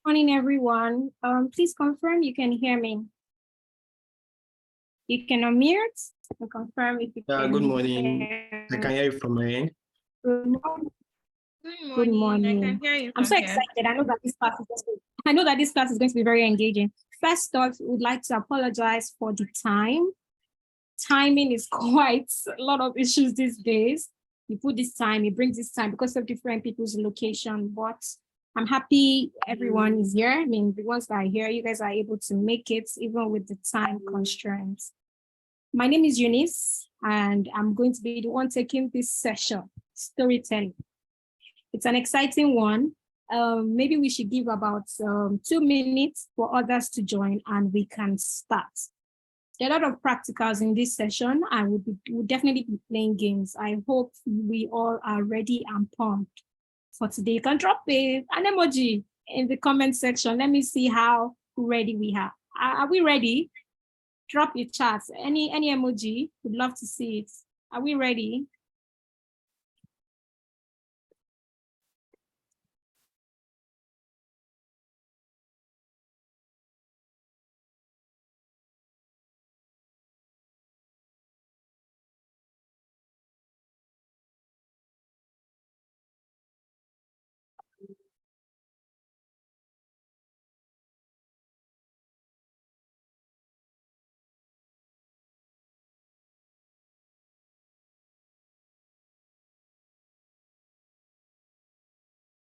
Morning, everyone. Please confirm you can hear me. You can unmute and confirm if you can. Good morning. I can hear you from my end. Good morning. Good morning. I can hear you. I'm so excited. I know that this class is going to be very engaging. First off, we would like to apologize for the time. Timing is quite a lot of issues these days. You put this time, it brings this time because of different people's location, but I'm happy everyone is here. I mean, the ones that are here, you guys are able to make it even with the time constraints. My name is Eunice, and I'm going to be the one taking this session, storytelling. It's an exciting one. Maybe we should give about 2 minutes for others to join and we can start. There are a lot of practicals in this session and we'll definitely be playing games. I hope we all are ready and pumped for today. You can drop an emoji in the comment section. Let me see how ready we are. Are we ready? Drop your chats. Any emoji, would love to see it. Are we ready?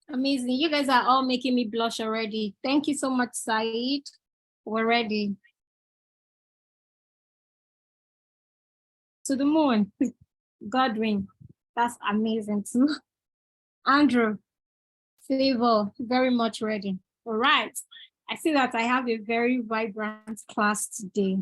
Amazing. You guys are all making me blush already. Thank you so much, Saeed. We're ready. To the moon. Godwin. That's amazing too. Andrew. Favor. Very much ready. All right. I see that I have a very vibrant class today.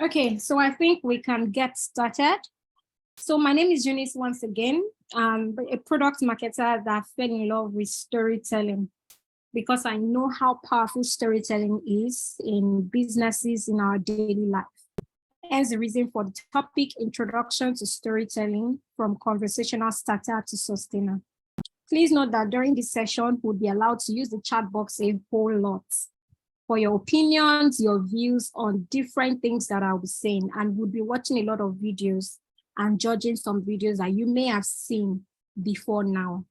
Okay, so I think we can get started. So my name is Eunice once again. I'm a product marketer that fell in love with storytelling because I know how powerful storytelling is in businesses in our daily life. Hence the reason for the topic, Introduction to Storytelling from Conversational Starter to Sustainer. Please note that during this session, we'll be allowed to use the chat box a whole lot for your opinions, your views on different things that I'll be saying, and we'll be watching a lot of videos and judging some videos that you may have seen before now.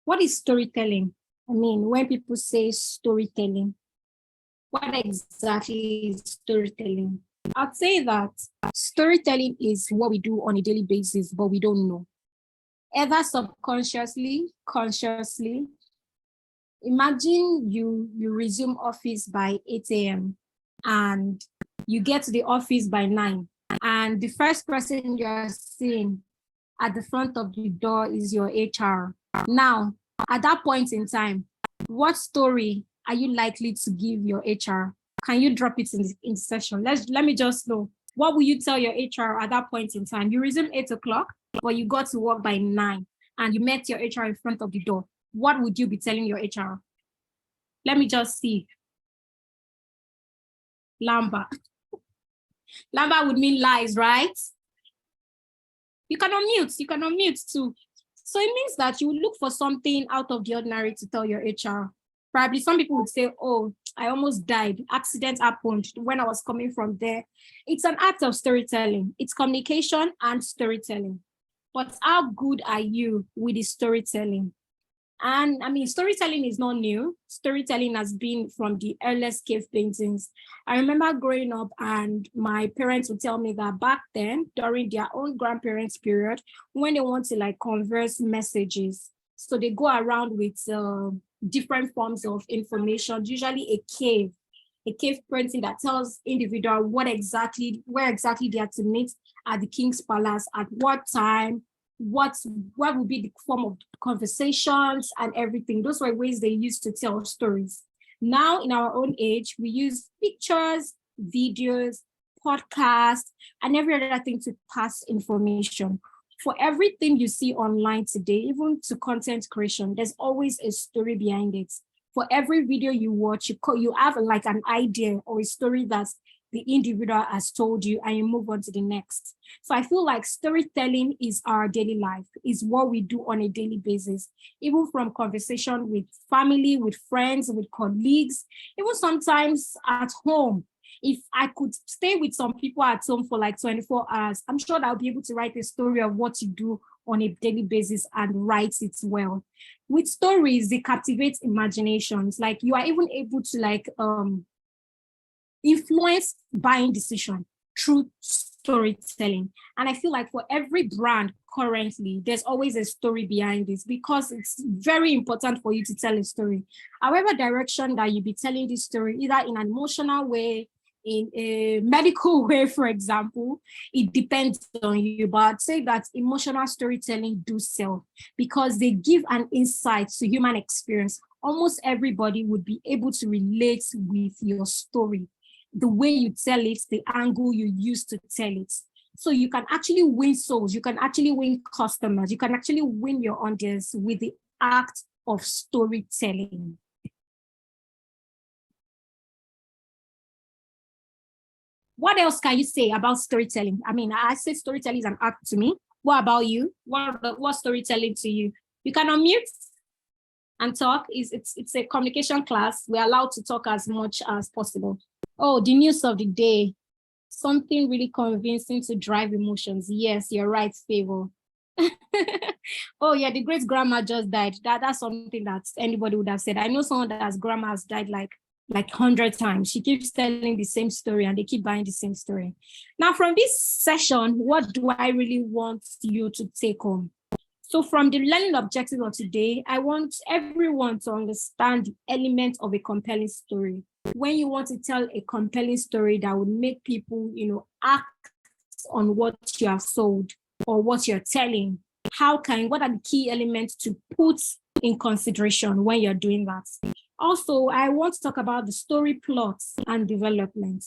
What is storytelling? I mean, when people say storytelling, what exactly is storytelling? I'd say that storytelling is what we do on a daily basis, but we don't know. Either subconsciously, consciously. Imagine you resume office by 8 a.m. and you get to the office by 9, and the first person you're seeing at the front of the door is your HR. Now, at that point in time, what story are you likely to give your HR? Can you drop it in the session? Let me just know. What will you tell your HR at that point in time? You resume 8 o'clock, but you got to work by 9 and you met your HR in front of the door. What would you be telling your HR? Let me just see. Lamba. Lamba would mean lies, right? You can unmute too. So it means that you look for something out of the ordinary to tell your HR. Probably some people would say, oh, I almost died. Accident happened when I was coming from there. It's an act of storytelling. It's communication and storytelling. But how good are you with the storytelling? And I mean, storytelling is not new. Storytelling has been from the earliest cave paintings. I remember growing up and my parents would tell me that back then, during their own grandparents' period, when they want to like converse messages, so they go around with different forms of information, usually a cave painting that tells individual where exactly they are to meet at the king's palace, at what time, what would be the form of conversations and everything. Those were ways they used to tell stories. Now, in our own age, we use pictures, videos, podcasts, and every other thing to pass information. For everything you see online today, even to content creation, there's always a story behind it. For every video you watch, you have like an idea or a story that the individual has told you, and you move on to the next. So I feel like storytelling is our daily life, is what we do on a daily basis, even from conversation with family, with friends, with colleagues, even sometimes at home. If I could stay with some people at home for like 24 hours, I'm sure that I'll be able to write a story of what you do on a daily basis and write it well. With stories, they captivate imaginations. Like you are even able to like influence buying decision through storytelling. And I feel like for every brand currently, there's always a story behind this, because it's very important for you to tell a story. However direction that you be telling this story, either in an emotional way, in a medical way, for example, it depends on you. But I'd say that emotional storytelling do sell because they give an insight to human experience. Almost everybody would be able to relate with your story, the way you tell it, the angle you use to tell it. So you can actually win souls, you can actually win customers, you can actually win your audience with the act of storytelling. What else can you say about storytelling? I mean, I say storytelling is an art to me. What about you? What storytelling to you? You can unmute and talk. It's a communication class. We're allowed to talk as much as possible. Oh, the news of the day. Something really convincing to drive emotions. Yes, you're right, Favor. Oh yeah, the great grandma just died. That's something that anybody would have said. I know someone that's grandma has died like 100 times. She keeps telling the same story and they keep buying the same story. Now from this session, what do I really want you to take home? So from the learning objective of today, I want everyone to understand the element of a compelling story. When you want to tell a compelling story that would make people, act on what you have sold or what you're telling, what are the key elements to put in consideration when you're doing that? Also, I want to talk about the story plots and development.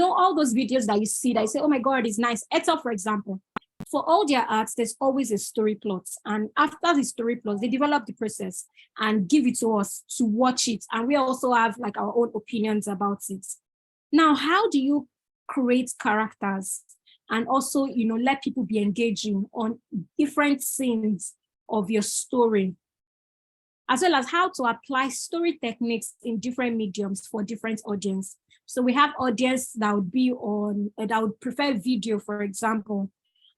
All those videos that you see that you say, oh my God, it's nice. Excel, for example, for all their arts, there's always a story plot. And after the story plot, they develop the process and give it to us to watch it. And we also have like our own opinions about it. Now, how do you create characters and also, let people be engaging on different scenes of your story, as well as how to apply story techniques in different mediums for different audience. So we have audience that would prefer video, for example.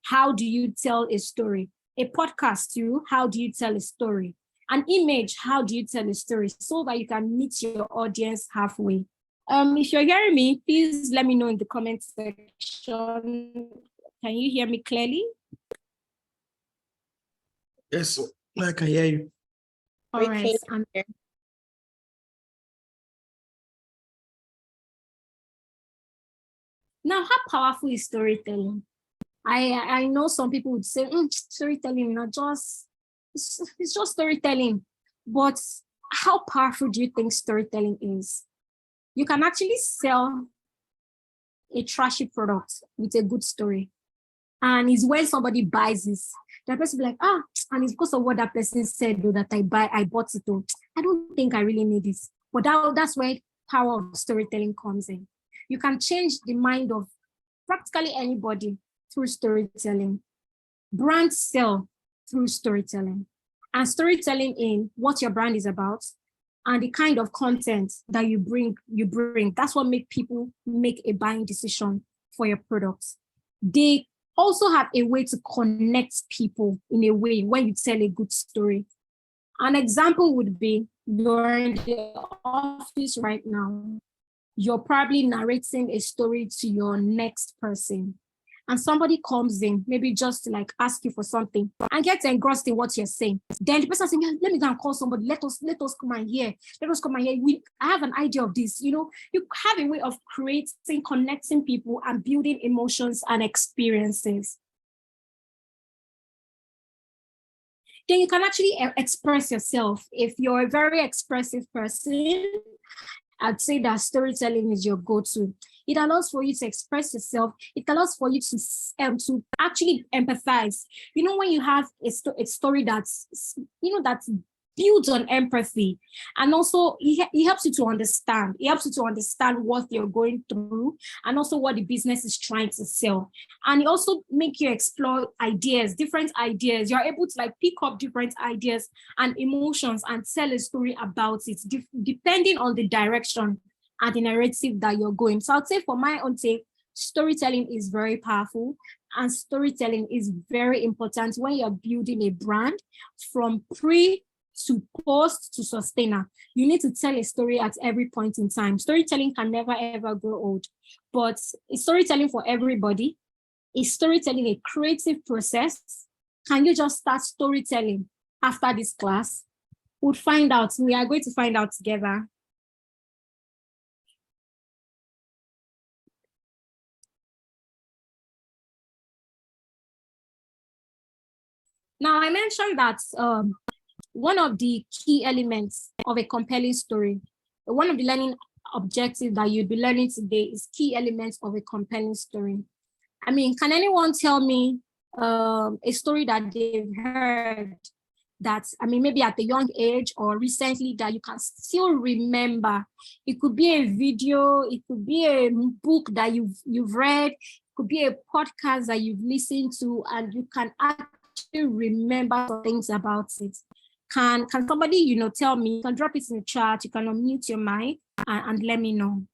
How do you tell a story? A podcast too, how do you tell a story? An image, how do you tell a story? So that you can meet your audience halfway. If you're hearing me, please let me know in the comment section. Can you hear me clearly? Yes, I can hear you. All right. Now, how powerful is storytelling? I know some people would say, storytelling, it's just storytelling. But how powerful do you think storytelling is? You can actually sell a trashy product with a good story. And it's when somebody buys this, the person will be like, and it's because of what that person said though, that I bought it though. I don't think I really need this. But that's where power of storytelling comes in. You can change the mind of practically anybody through storytelling. Brands sell through storytelling. And storytelling in what your brand is about and the kind of content that you bring. That's what makes people make a buying decision for your products. They also have a way to connect people in a way when you tell a good story. An example would be you're in the office right now. You're probably narrating a story to your next person. And somebody comes in, maybe just to like ask you for something and gets engrossed in what you're saying. Then the person saying, let me go and call somebody. Let us come and hear. Let us come and hear. I have an idea of this. You have a way of creating, connecting people and building emotions and experiences. then you can actually express yourself. If you're a very expressive person, I'd say that storytelling is your go-to. It allows for you to express yourself. It allows for you to actually empathize. You know, when you have a story that's, that's builds on empathy, and also it helps you to understand. It helps you to understand what you're going through, and also what the business is trying to sell. And it also make you explore ideas, different ideas. You're able to like pick up different ideas and emotions and tell a story about it, depending on the direction and the narrative that you're going. So I'd say for my own take, storytelling is very powerful, and storytelling is very important when you're building a brand from pre to post to sustainer. You need to tell a story at every point in time. Storytelling can never ever grow old, but is storytelling for everybody? Is storytelling a creative process? Can you just start storytelling after this class? We'll find out. We are going to find out together. Now, I mentioned that one of the key elements of a compelling story, one of the learning objectives that you'll be learning today is key elements of a compelling story. I mean, can anyone tell me a story that they've heard that, I mean, maybe at a young age or recently that you can still remember? It could be a video, it could be a book that you've read, it could be a podcast that you've listened to, and you can actually remember things about it. Can somebody, tell me? You can drop it in the chat. You can unmute your mic and let me know.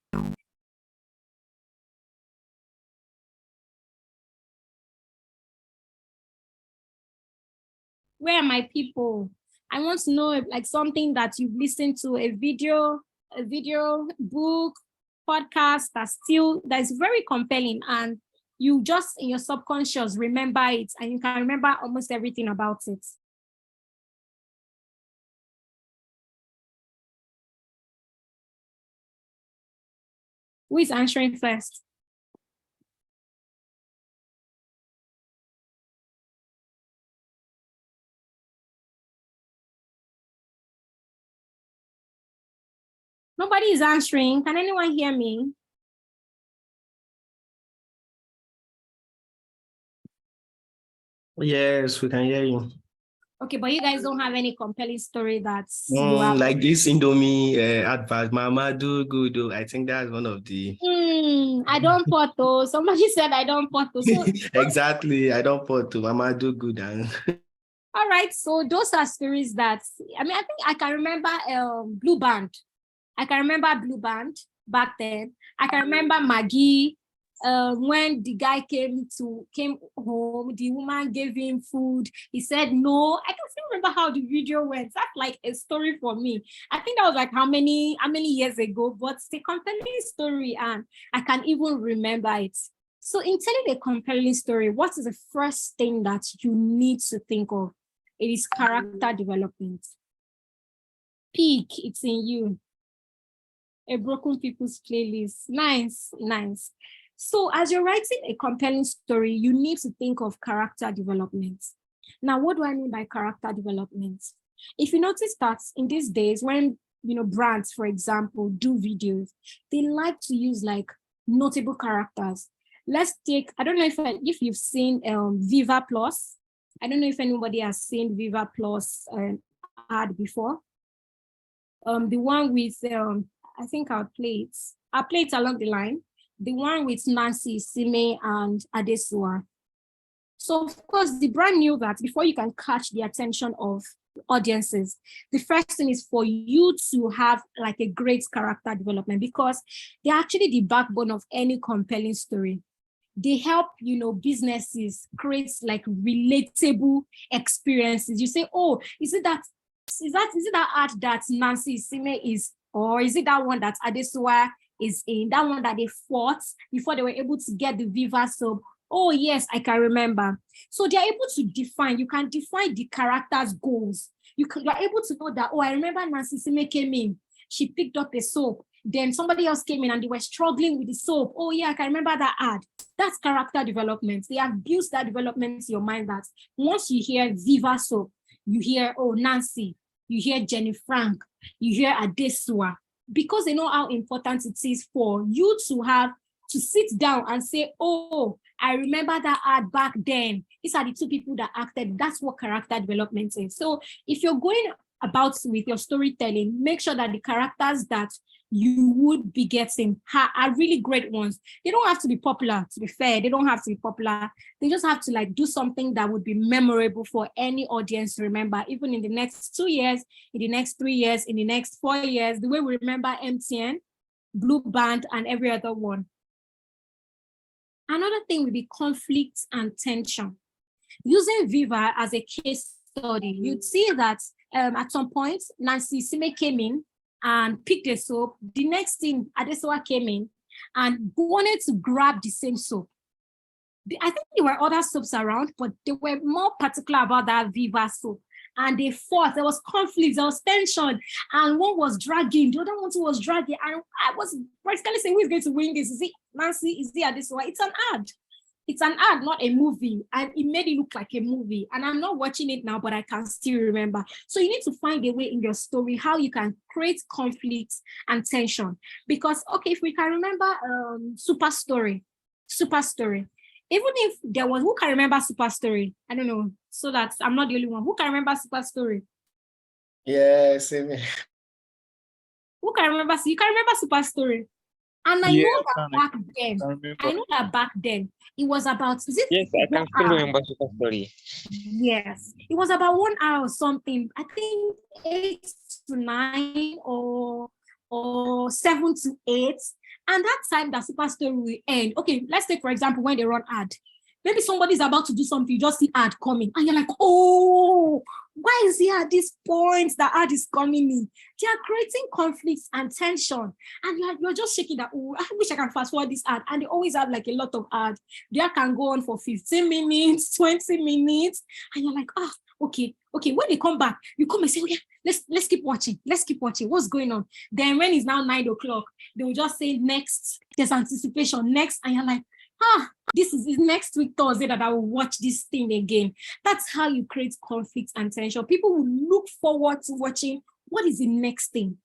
Where are my people? I want to know like something that you've listened to, a video, book, podcast that is very compelling, and you just in your subconscious remember it, and you can remember almost everything about it. Who is answering first? Nobody is answering. Can anyone hear me? Yes, we can hear you. Okay, but you guys don't have any compelling story that's like this Indomie advert, Mama do good. I think that's one of the. I don't photo. Somebody said I don't photo. So exactly, I don't photo. Mama do good. All right, so those are stories that I think I can remember Blue Band. I can remember Blue Band back then. I can remember Maggie. When the guy came home, the woman gave him food. He said no. I can still remember how the video went. That's like a story for me. I think that was like how many years ago, but it's a compelling story, and I can even remember it. So in telling a compelling story, what is the first thing that you need to think of? It is character development. Peak, it's in you. A Broken People's Playlist. Nice. So as you're writing a compelling story, you need to think of character development. Now, what do I mean by character development? If you notice that in these days, when brands, for example, do videos, they like to use like notable characters. Let's take, I don't know if you've seen Viva Plus. I don't know if anybody has seen Viva Plus ad before. The one with, I think I'll play it along the line. The one with Nancy, Sime, and Adesua. So of course, the brand knew that before you can catch the attention of audiences, the first thing is for you to have like a great character development, because they're actually the backbone of any compelling story. They help, businesses create like relatable experiences. You say, oh, is it that art that Nancy Sime is, or is it that one that Adesua is in, that one that they fought before they were able to get the Viva soap? Oh yes, I can remember. So they're able to define, you can define the character's goals. You're able to know that, oh, I remember Nancy Sime came in, she picked up a soap. Then somebody else came in and they were struggling with the soap. Oh yeah, I can remember that ad. That's character development. They have built that development in your mind that once you hear Viva soap, you hear, oh, Nancy, you hear Jenny Frank, you hear Adesua, because they know how important it is for you to have to sit down and say, oh, I remember that ad back then. These are the two people that acted. That's what character development is. So if you're going about with your storytelling, make sure that the characters that you would be getting are really great ones. They don't have to be popular, to be fair. They don't have to be popular. They just have to like do something that would be memorable for any audience to remember, even in the next 2 years, in the next 3 years, in the next 4 years, the way we remember MTN, Blue Band, and every other one. Another thing would be conflict and tension. Using Viva as a case study, you'd see that at some point, Nancy Sime came in and picked a soap. The next thing, Adesua came in and wanted to grab the same soap. I think there were other soaps around, but they were more particular about that Viva soap. And they fought. There was conflict, there was tension, and one was dragging, the other one too was dragging. And I was practically saying, who is going to win this? Is it Nancy? Is it Adesua? It's an ad. It's an ad, not a movie. And it made it look like a movie. And I'm not watching it now, but I can still remember. So you need to find a way in your story how you can create conflict and tension. Because, okay, if we can remember Super Story. Even if there was, who can remember Super Story? I don't know, so that I'm not the only one. Who can remember Super Story? Yeah, same here. Who can remember? You can remember Super Story. And I know that back then, it was about, yes, I can still remember Super Story. Yes, it was about 1 hour or something. I think 8 to 9 or 7 to 8. And that time that Super Story will end. Okay, let's take, for example, when they run ad. Maybe somebody's about to do something, you just see ad coming. And you're like, oh, why is he at this point that ad is coming in? They are creating conflicts and tension. And you're just shaking that, oh, I wish I can fast forward this ad. And they always have like a lot of ads. They can go on for 15 minutes, 20 minutes. And you're like, okay. When they come back, you come and say, oh yeah, let's keep watching. What's going on? Then when it's now 9 o'clock, they will just say next. There's anticipation next, and you're like, this is next week Thursday that I will watch this thing again. That's how you create conflict and tension. People will look forward to watching what is the next thing.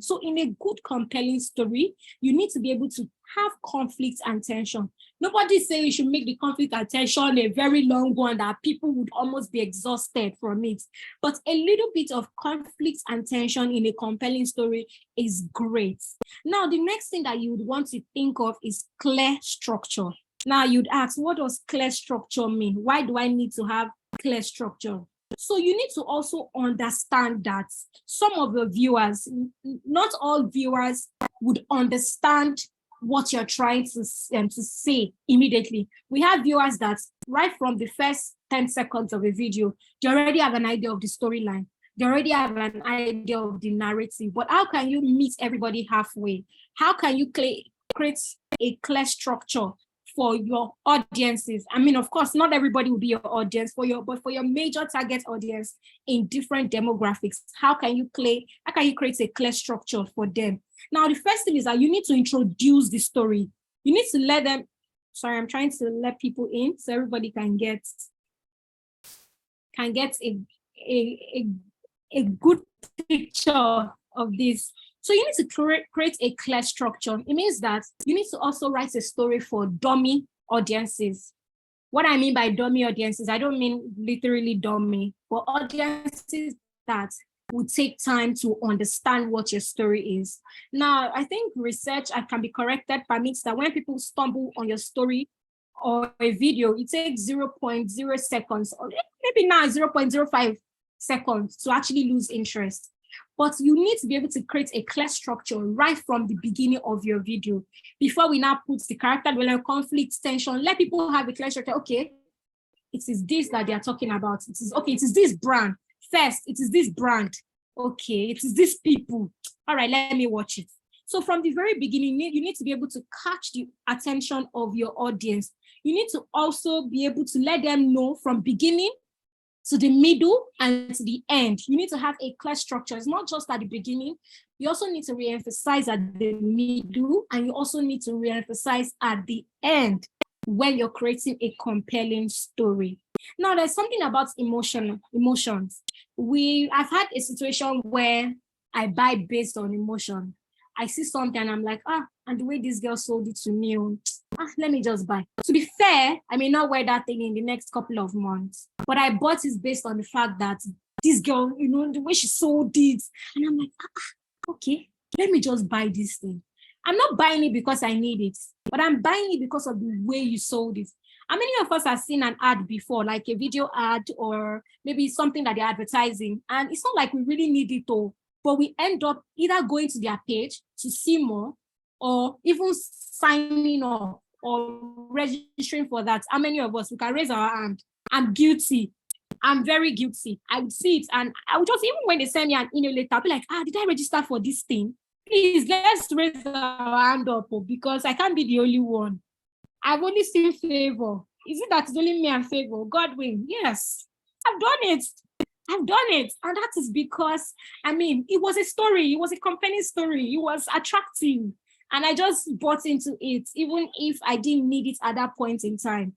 So in a good, compelling story, you need to be able to have conflict and tension. Nobody's saying you should make the conflict and tension a very long one that people would almost be exhausted from it. But a little bit of conflict and tension in a compelling story is great. Now, the next thing that you would want to think of is clear structure. Now, you'd ask, what does clear structure mean? Why do I need to have clear structure? So you need to also understand that some of your viewers, not all viewers would understand what you're trying to say immediately. We have viewers that right from the first 10 seconds of a video, they already have an idea of the storyline. They already have an idea of the narrative. But how can you meet everybody halfway? How can you create a clear structure for your audiences? I mean, of course, not everybody will be your audience, but for your major target audience in different demographics, how can you create a clear structure for them? Now, the first thing is that you need to introduce the story. You need to let them, I'm trying to let people in so everybody can get a good picture of this. So you need to create a clear structure. It means that you need to also write a story for dummy audiences. What I mean by dummy audiences, I don't mean literally dummy, but audiences that would take time to understand what your story is. Now, I think research, I can be corrected, permits that when people stumble on your story or a video, it takes 0.0 seconds, or maybe now 0.05 seconds to actually lose interest. But you need to be able to create a clear structure right from the beginning of your video. Before we now put the character development, conflict, tension, let people have a clear structure. Okay, it is this that they are talking about. It is this brand. First, it is this brand. Okay, it is these people. All right, let me watch it. So from the very beginning, you need to be able to catch the attention of your audience. You need to also be able to let them know from beginning to the middle and to the end. You need to have a clear structure. It's not just at the beginning. You also need to re-emphasize at the middle, and you also need to re-emphasize at the end. when you're creating a compelling story. Now, there's something about emotions. I've had a situation where I buy based on emotion. I see something and I'm like, and the way this girl sold it to me, let me just buy. To be fair, I may not wear that thing in the next couple of months, but I bought it based on the fact that this girl, the way she sold it, and I'm like, okay, let me just buy this thing. I'm not buying it because I need it, but I'm buying it because of the way you sold it. How many of us have seen an ad before, like a video ad or maybe something that they're advertising, and it's not like we really need it all, but we end up either going to their page to see more or even signing up or registering for that? How many of us, we can raise our hand? I'm guilty. I'm very guilty. I would see it and I would just, even when they send me an email later, I'll be like, did I register for this thing? Please, let's raise our hand up because I can't be the only one. I've only seen favor. Is it that it's only me and favor? Godwin, yes, I've done it. I've done it. And that is because, it was a story. It was a compelling story. It was attractive. And I just bought into it, even if I didn't need it at that point in time.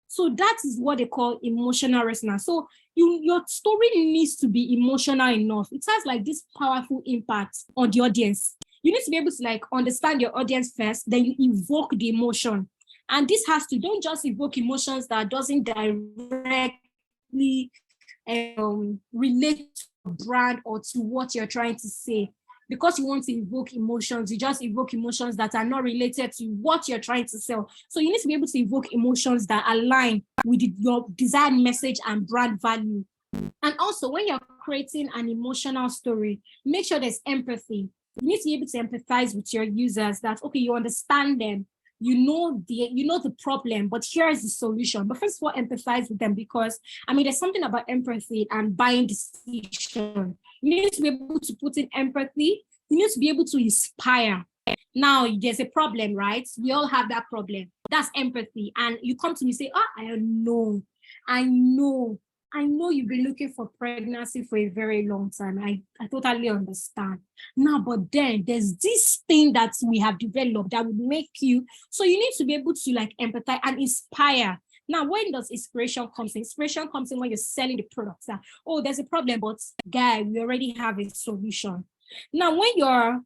So that is what they call emotional resonance. So your story needs to be emotional enough. It has like this powerful impact on the audience. You need to be able to understand your audience first, then you evoke the emotion. And this has to, don't just evoke emotions that doesn't directly relate to the brand or to what you're trying to say. Because you want to evoke emotions, you just evoke emotions that are not related to what you're trying to sell. So you need to be able to evoke emotions that align with your desired message and brand value. And also, when you're creating an emotional story, make sure there's empathy. You need to be able to empathize with your users that, okay, you understand them. You know the problem, but here's the solution. But first of all, empathize with them because, there's something about empathy and buying decision. You need to be able to put in empathy. You need to be able to inspire. Now, there's a problem, right? We all have that problem. That's empathy. And you come to me and say, I know you've been looking for pregnancy for a very long time. I totally understand. Now, but then there's this thing that we have developed that will make you, so you need to be able to empathize and inspire. Now, when does inspiration come in? Inspiration comes in when you're selling the products. There's a problem, but guy, we already have a solution. Now, when you're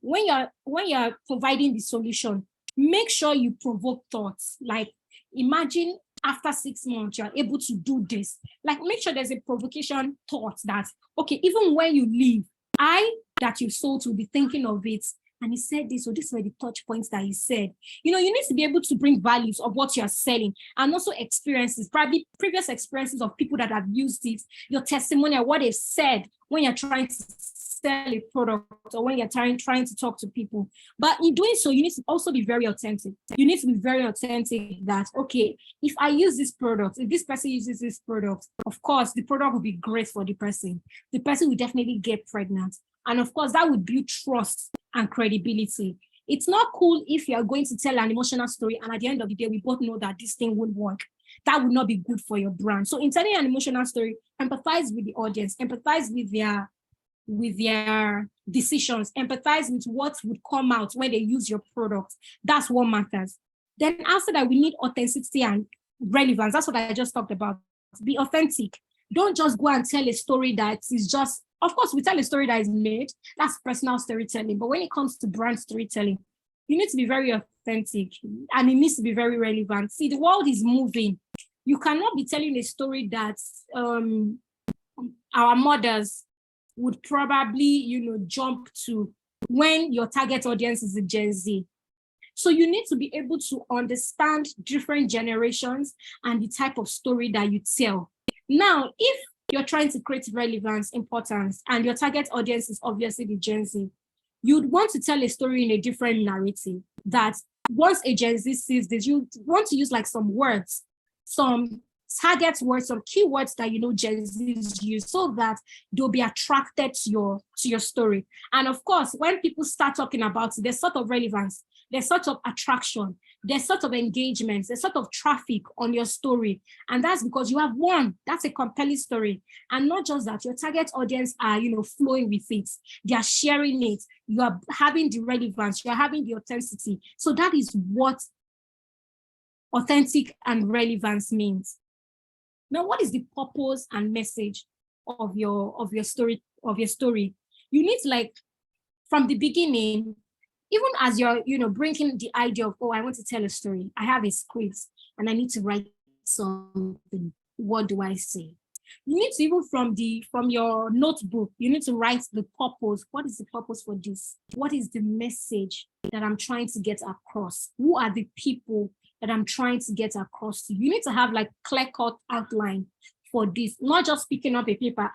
providing the solution, make sure you provoke thoughts. Like, imagine after 6 months, you're able to do this. Make sure there's a provocation thought that, okay, even when you leave, that you sold will be thinking of it. And he said this, so these were the touch points that he said. You need to be able to bring values of what you're selling and also experiences, probably previous experiences of people that have used it, your testimonial, what they've said when you're trying to sell a product or when you're trying to talk to people. But in doing so, you need to also be very authentic. You need to be very authentic that, okay, if I use this product, if this person uses this product, of course, the product will be great for the person. The person will definitely get pregnant. And of course, that would build trust and credibility. It's not cool if you're going to tell an emotional story and at the end of the day, we both know that this thing won't work. That would not be good for your brand. So in telling an emotional story, empathize with the audience, empathize with their decisions, empathize with what would come out when they use your product. That's what matters. Then after that, we need authenticity and relevance. That's what I just talked about. Be authentic. Don't just go and tell a story that is just, of course, we tell a story that is made. That's personal storytelling. But when it comes to brand storytelling, you need to be very authentic and it needs to be very relevant. See, the world is moving. You cannot be telling a story that our mothers would probably, jump to when your target audience is a Gen Z. So you need to be able to understand different generations and the type of story that you tell. Now, if you're trying to create relevance, importance, and your target audience is obviously the Gen Z, you'd want to tell a story in a different narrative that once a Gen Z sees this, you want to use some words, some target words, some keywords that Gen Zs use so that they'll be attracted to your story. And of course, when people start talking about it, there's sort of relevance, there's sort of attraction, there's sort of engagement, there's sort of traffic on your story. And that's because you have one, that's a compelling story. And not just that, your target audience are, flowing with it. They are sharing it. You are having the relevance, you're having the authenticity. So that is what authentic and relevance means. Now, what is the purpose and message of your story? You need to, like, from the beginning, even as you're, bringing the idea of, oh, I want to tell a story. I have a script and I need to write something. What do I say? You need to, even from your notebook, you need to write the purpose. What is the purpose for this? What is the message that I'm trying to get across? Who are the people that I'm trying to get across to? You need to have like clear-cut outline for this, not just picking up a paper.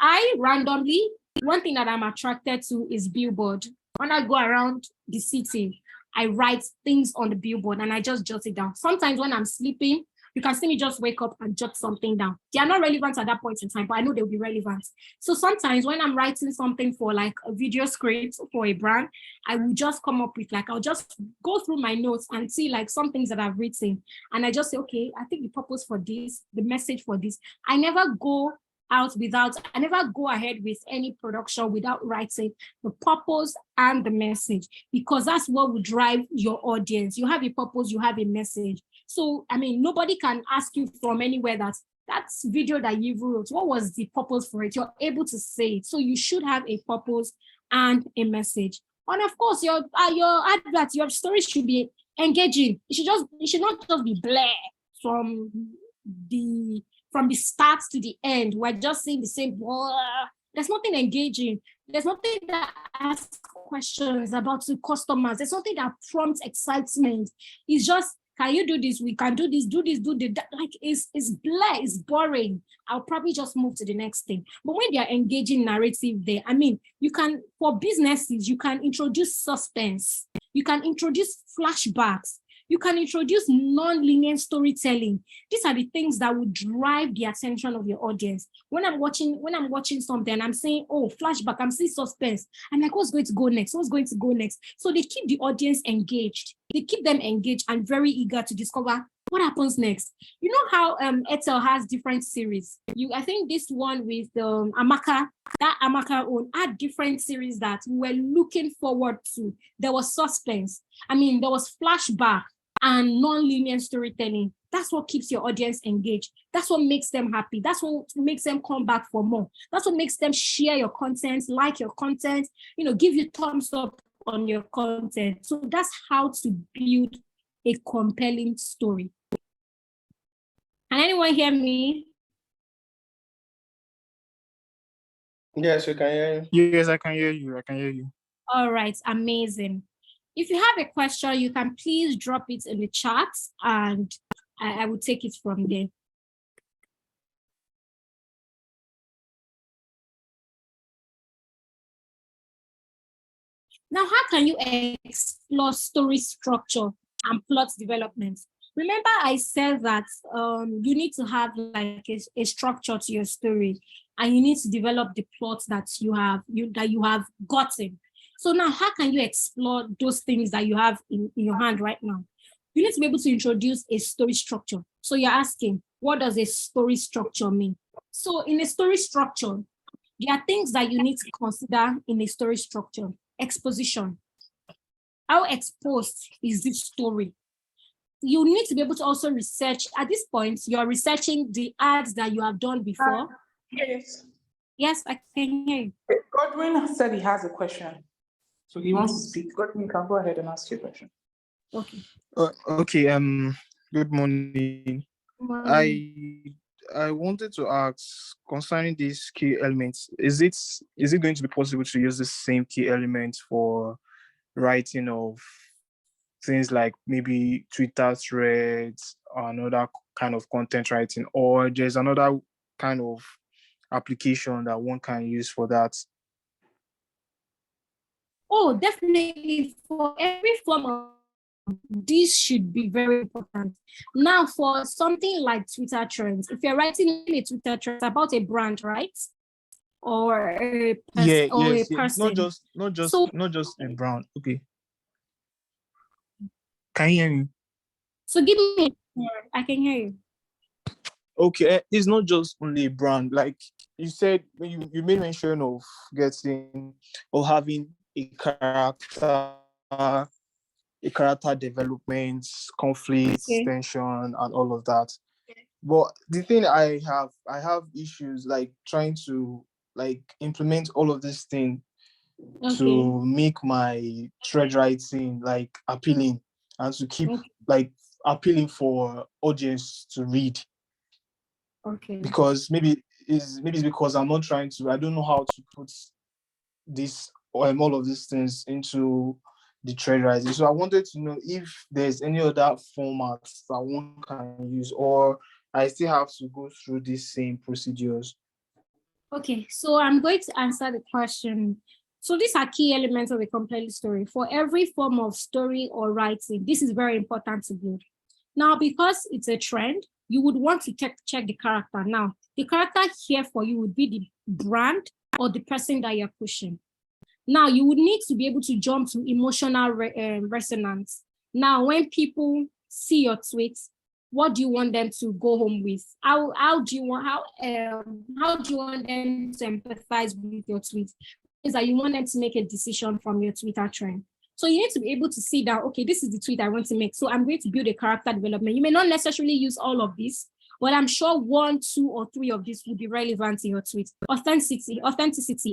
One thing that I'm attracted to is billboard. When I go around the city, I write things on the billboard and I just jot it down. Sometimes when I'm sleeping, you can see me just wake up and jot something down. They are not relevant at that point in time, but I know they'll be relevant. So sometimes when I'm writing something for like a video script for a brand, I will just come up with I'll just go through my notes and see like some things that I've written. And I just say, okay, I think the purpose for this, the message for this. I never go ahead with any production without writing the purpose and the message, because that's what will drive your audience. You have a purpose, you have a message. So, I mean, nobody can ask you from anywhere that's video that you wrote, what was the purpose for it? You're able to say it. So you should have a purpose and a message. And of course, your advert, your story should be engaging. It should not just be blare from the start to the end. We're just saying the same. There's nothing engaging. There's nothing that asks questions about the customers. There's nothing that prompts excitement. It's just, can you do this? We can do this, do that. Like, it's blur, it's boring. I'll probably just move to the next thing. But when they're engaging narrative there, I mean, for businesses, you can introduce suspense. You can introduce flashbacks. You can introduce non-linear storytelling. These are the things that will drive the attention of your audience. When I'm watching something, I'm saying, oh, flashback, I'm seeing suspense. I'm like, what's going to go next? What's going to go next? So they keep the audience engaged. They keep them engaged and very eager to discover what happens next. You know how Airtel has different series. I think this one with Amaka, that Amaka own, had different series that we were looking forward to. There was suspense. I mean, there was flashback and non-linear storytelling. That's what keeps your audience engaged. That's what makes them happy. That's what makes them come back for more. That's what makes them share your content, like your content, give you thumbs up on your content. So that's how to build a compelling story. Can anyone hear me? Yes, we can hear you. Yes, I can hear you. All right, amazing. If you have a question, you can please drop it in the chat and I will take it from there. Now, how can you explore story structure and plot development? Remember, I said that you need to have like a structure to your story, and you need to develop the plot that you have gotten. So now, how can you explore those things that you have in your hand right now? You need to be able to introduce a story structure. So you're asking, what does a story structure mean? So in a story structure, there are things that you need to consider in a story structure. Exposition. How exposed is this story? You need to be able to also research. At this point, you're researching the ads that you have done before. Yes. Yes, I can hear you. Godwin said he has a question. So he wants to speak. Godwin, you can go ahead and ask your question. Okay. Okay. Good morning. I wanted to ask concerning these key elements. Is it going to be possible to use the same key elements for writing of things like maybe Twitter threads or another kind of content writing, or there's another kind of application that one can use for that? Oh, definitely. For every form of this should be very important. Now, for something like Twitter trends, if you're writing a Twitter trend about a brand, right? Or a person. Not just a brand. Okay. Can you hear me? So give me, I can hear you. Okay, it's not just only a brand. Like you said, you made mention of getting or having a character, a a character development, conflicts, Okay. tension, and all of that. But the thing I have issues like trying to like implement all of this thing Okay. to make my thread writing like appealing and to keep Okay. like appealing for audience to read, Okay. because maybe it's because I don't know how to put this all of these things into the thread writing. So I wanted to know if there's any other formats that one can use, or I still have to go through these same procedures. Okay, so I'm going to answer the question. So these are key elements of a complete story. For every form of story or writing, this is very important to build. Now, because it's a trend, you would want to check the character. Now, the character here for you would be the brand or the person that you're pushing. Now, you would need to be able to jump to emotional resonance. Now, when people see your tweets, what do you want them to go home with? How do you want them to empathize with your tweets? Is that you want them to make a decision from your Twitter trend. So you need to be able to see that, okay, this is the tweet I want to make. So I'm going to build a character development. You may not necessarily use all of this, but I'm sure 1, 2, or 3 of these will be relevant in your tweet. Authenticity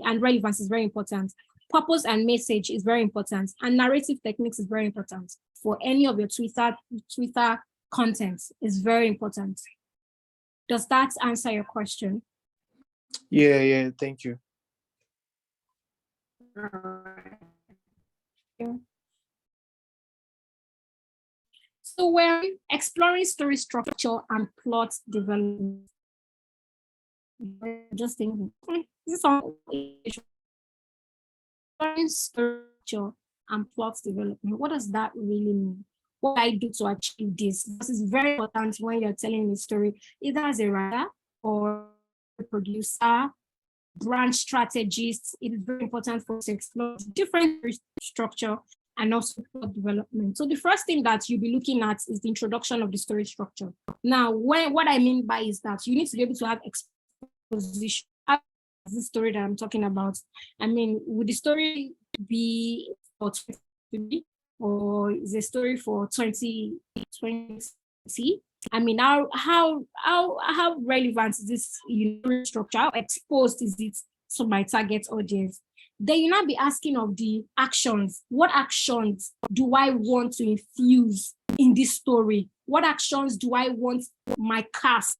and relevance is very important. Purpose and message is very important. And narrative techniques is very important for any of your Twitter content is very important. Does that answer your question? Yeah, thank you. So we're exploring story structure and plot development. Just thinking, this is all exploring structure and plot development. What does that really mean? What I do to achieve this? This is very important when you're telling a story, either as a writer or a producer, brand strategist. It is very important for us to explore different structure and also plot development. So the first thing that you'll be looking at is the introduction of the story structure. Now, what I mean by is that you need to be able to have exposition. The story that I'm talking about. I mean, would the story be for 2020 or is a story for 2020? I mean, how relevant is this structure? How exposed is it to my target audience? Then you now be asking of the actions. What actions do I want to infuse in this story? What actions do I want my cast?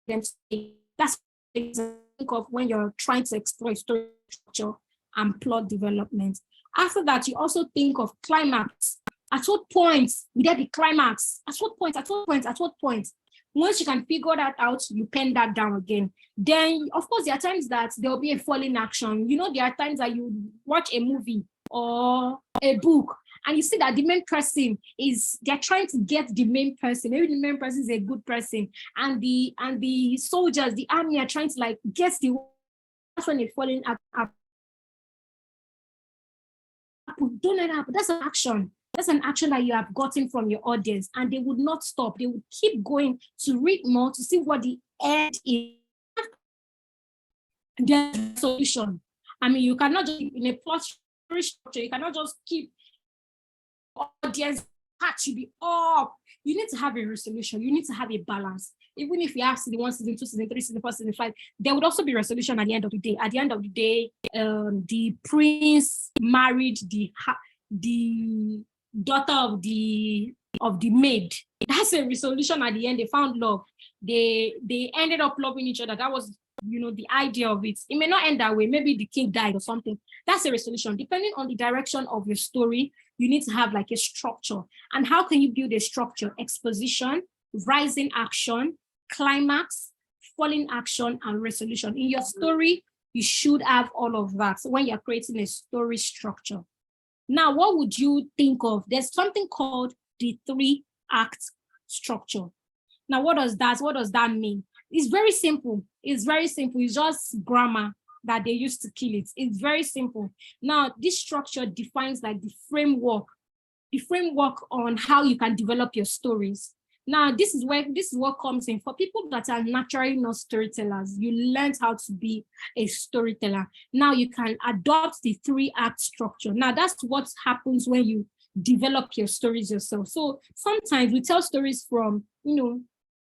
That's think of when you're trying to explore story structure and plot development. After that, you also think of climax. At what point will there be climax? At what point? Once you can figure that out, you pen that down again. Then, of course, there are times that there will be a falling action. You know, there are times that you watch a movie or a book and you see that the main person they're trying to get the main person. Maybe the main person is a good person and the soldiers, the army are trying to like get the that's when they're falling up. Don't let that happen. That's an action. That's an action that you have gotten from your audience, and they would not stop. They would keep going to read more to see what the end is. The solution. I mean, you cannot just in a plot structure. You cannot just keep audience part should be up. You need to have a resolution. You need to have a balance. Even if you have season 1, season 2, season 3, season 4, season 5, there would also be resolution at the end of the day. At the end of the day, the prince married the daughter of the maid. That's a resolution at the end. They found love. They ended up loving each other. That was, the idea of it. It may not end that way. Maybe the king died or something. That's a resolution. Depending on the direction of your story, you need to have like a structure. And how can you build a structure? Exposition, rising action, climax, falling action, and resolution. In your story, you should have all of that when you're creating a story structure. Now, what would you think of? There's something called the 3-act structure. Now, what does that mean? It's very simple. It's just grammar that they used to kill it. It's very simple. Now, this structure defines like the framework the framework on how you can develop your stories. Now, this is what comes in for people that are naturally not storytellers. You learned how to be a storyteller. Now you can adopt the 3-act structure. Now that's what happens when you develop your stories yourself. So sometimes we tell stories from,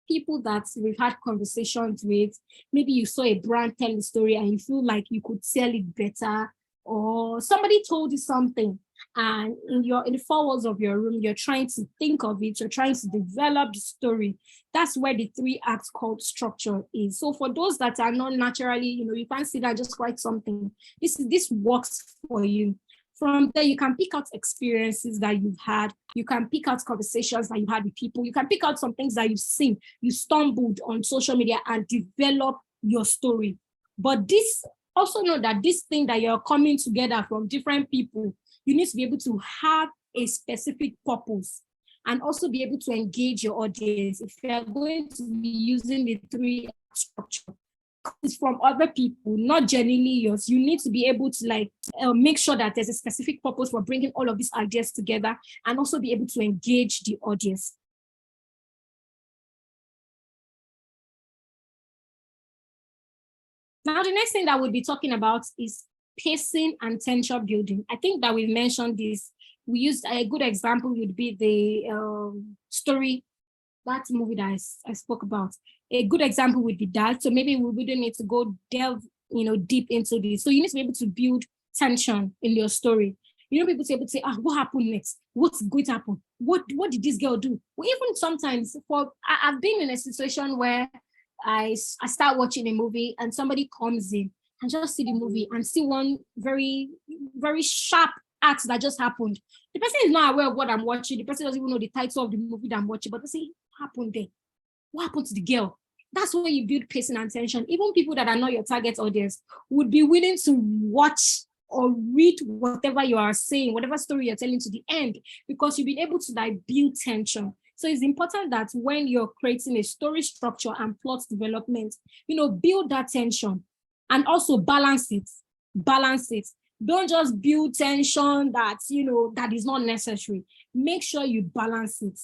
people that we've had conversations with. Maybe you saw a brand tell a story and you feel like you could tell it better, or somebody told you something, and in the 4 walls of your room, you're trying to think of it, you're trying to develop the story. That's where the 3-act called structure is. So for those that are not naturally, you can't sit down just write something. This works for you. From there, you can pick out experiences that you've had. You can pick out conversations that you had with people. You can pick out some things that you've seen. You stumbled on social media and develop your story. But this also know that this thing that you're coming together from different people, you need to be able to have a specific purpose and also be able to engage your audience. If you're going to be using the 3-act structure, it's from other people, not genuinely yours. You need to be able to make sure that there's a specific purpose for bringing all of these ideas together and also be able to engage the audience. Now, the next thing that we'll be talking about is pacing and tension building. I think that we've mentioned this. We used a good example would be the story, that movie that I spoke about. A good example would be that. So maybe we wouldn't need to go delve, deep into this. So you need to be able to build tension in your story. People to be able to say, what happened next? What's going to happen? What did this girl do? Well, even sometimes I've been in a situation where I start watching a movie and somebody comes in and just see the movie and see one very, very sharp act that just happened. The person is not aware of what I'm watching. The person doesn't even know the title of the movie that I'm watching, but they say, what happened there? What happened to the girl? That's where you build pacing and tension. Even people that are not your target audience would be willing to watch or read whatever you are saying, whatever story you're telling to the end, because you've been able to build tension. So it's important that when you're creating a story structure and plot development, build that tension and also balance it. Balance it. Don't just build tension that, that is not necessary. Make sure you balance it.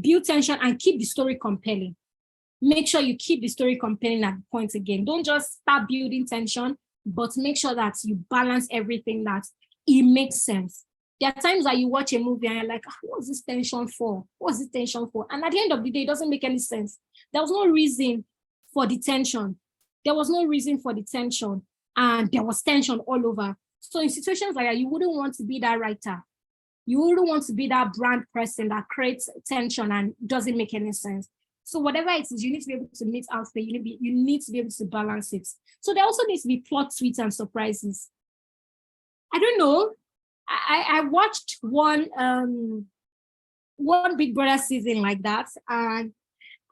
Build tension and keep the story compelling. Make sure you keep the story compelling at the point again. Don't just start building tension, but make sure that you balance everything, that it makes sense. There are times that you watch a movie and you're like, what's this tension for? What's this tension for? And at the end of the day, it doesn't make any sense. There was no reason for the tension. There was no reason for the tension. And there was tension all over. So in situations like that, you wouldn't want to be that writer. You wouldn't want to be that brand person that creates tension and doesn't make any sense. So whatever it is, you need to be able to meet out there. You need to be able to balance it. So there also needs to be plot twists and surprises. I don't know. I watched one Big Brother season like that, and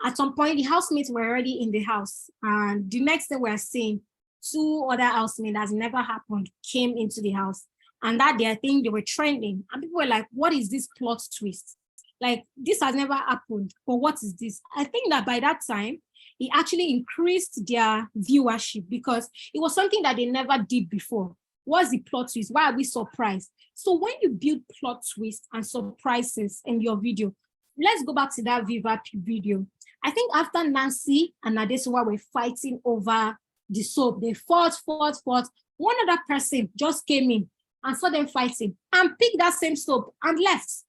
at some point the housemates were already in the house, and the next day we're seeing 2 other housemates that never happened came into the house, and that day I think they were trending, and people were like, "What is this plot twist? Like, this has never happened, but what is this?" I think that by that time it actually increased their viewership because it was something that they never did before. What's the plot twist? Why are we surprised? So when you build plot twists and surprises in your video, let's go back to that Viva video. I think after Nancy and Adesuwa were fighting over the soap, they fought. One other person just came in and saw them fighting and picked that same soap and left.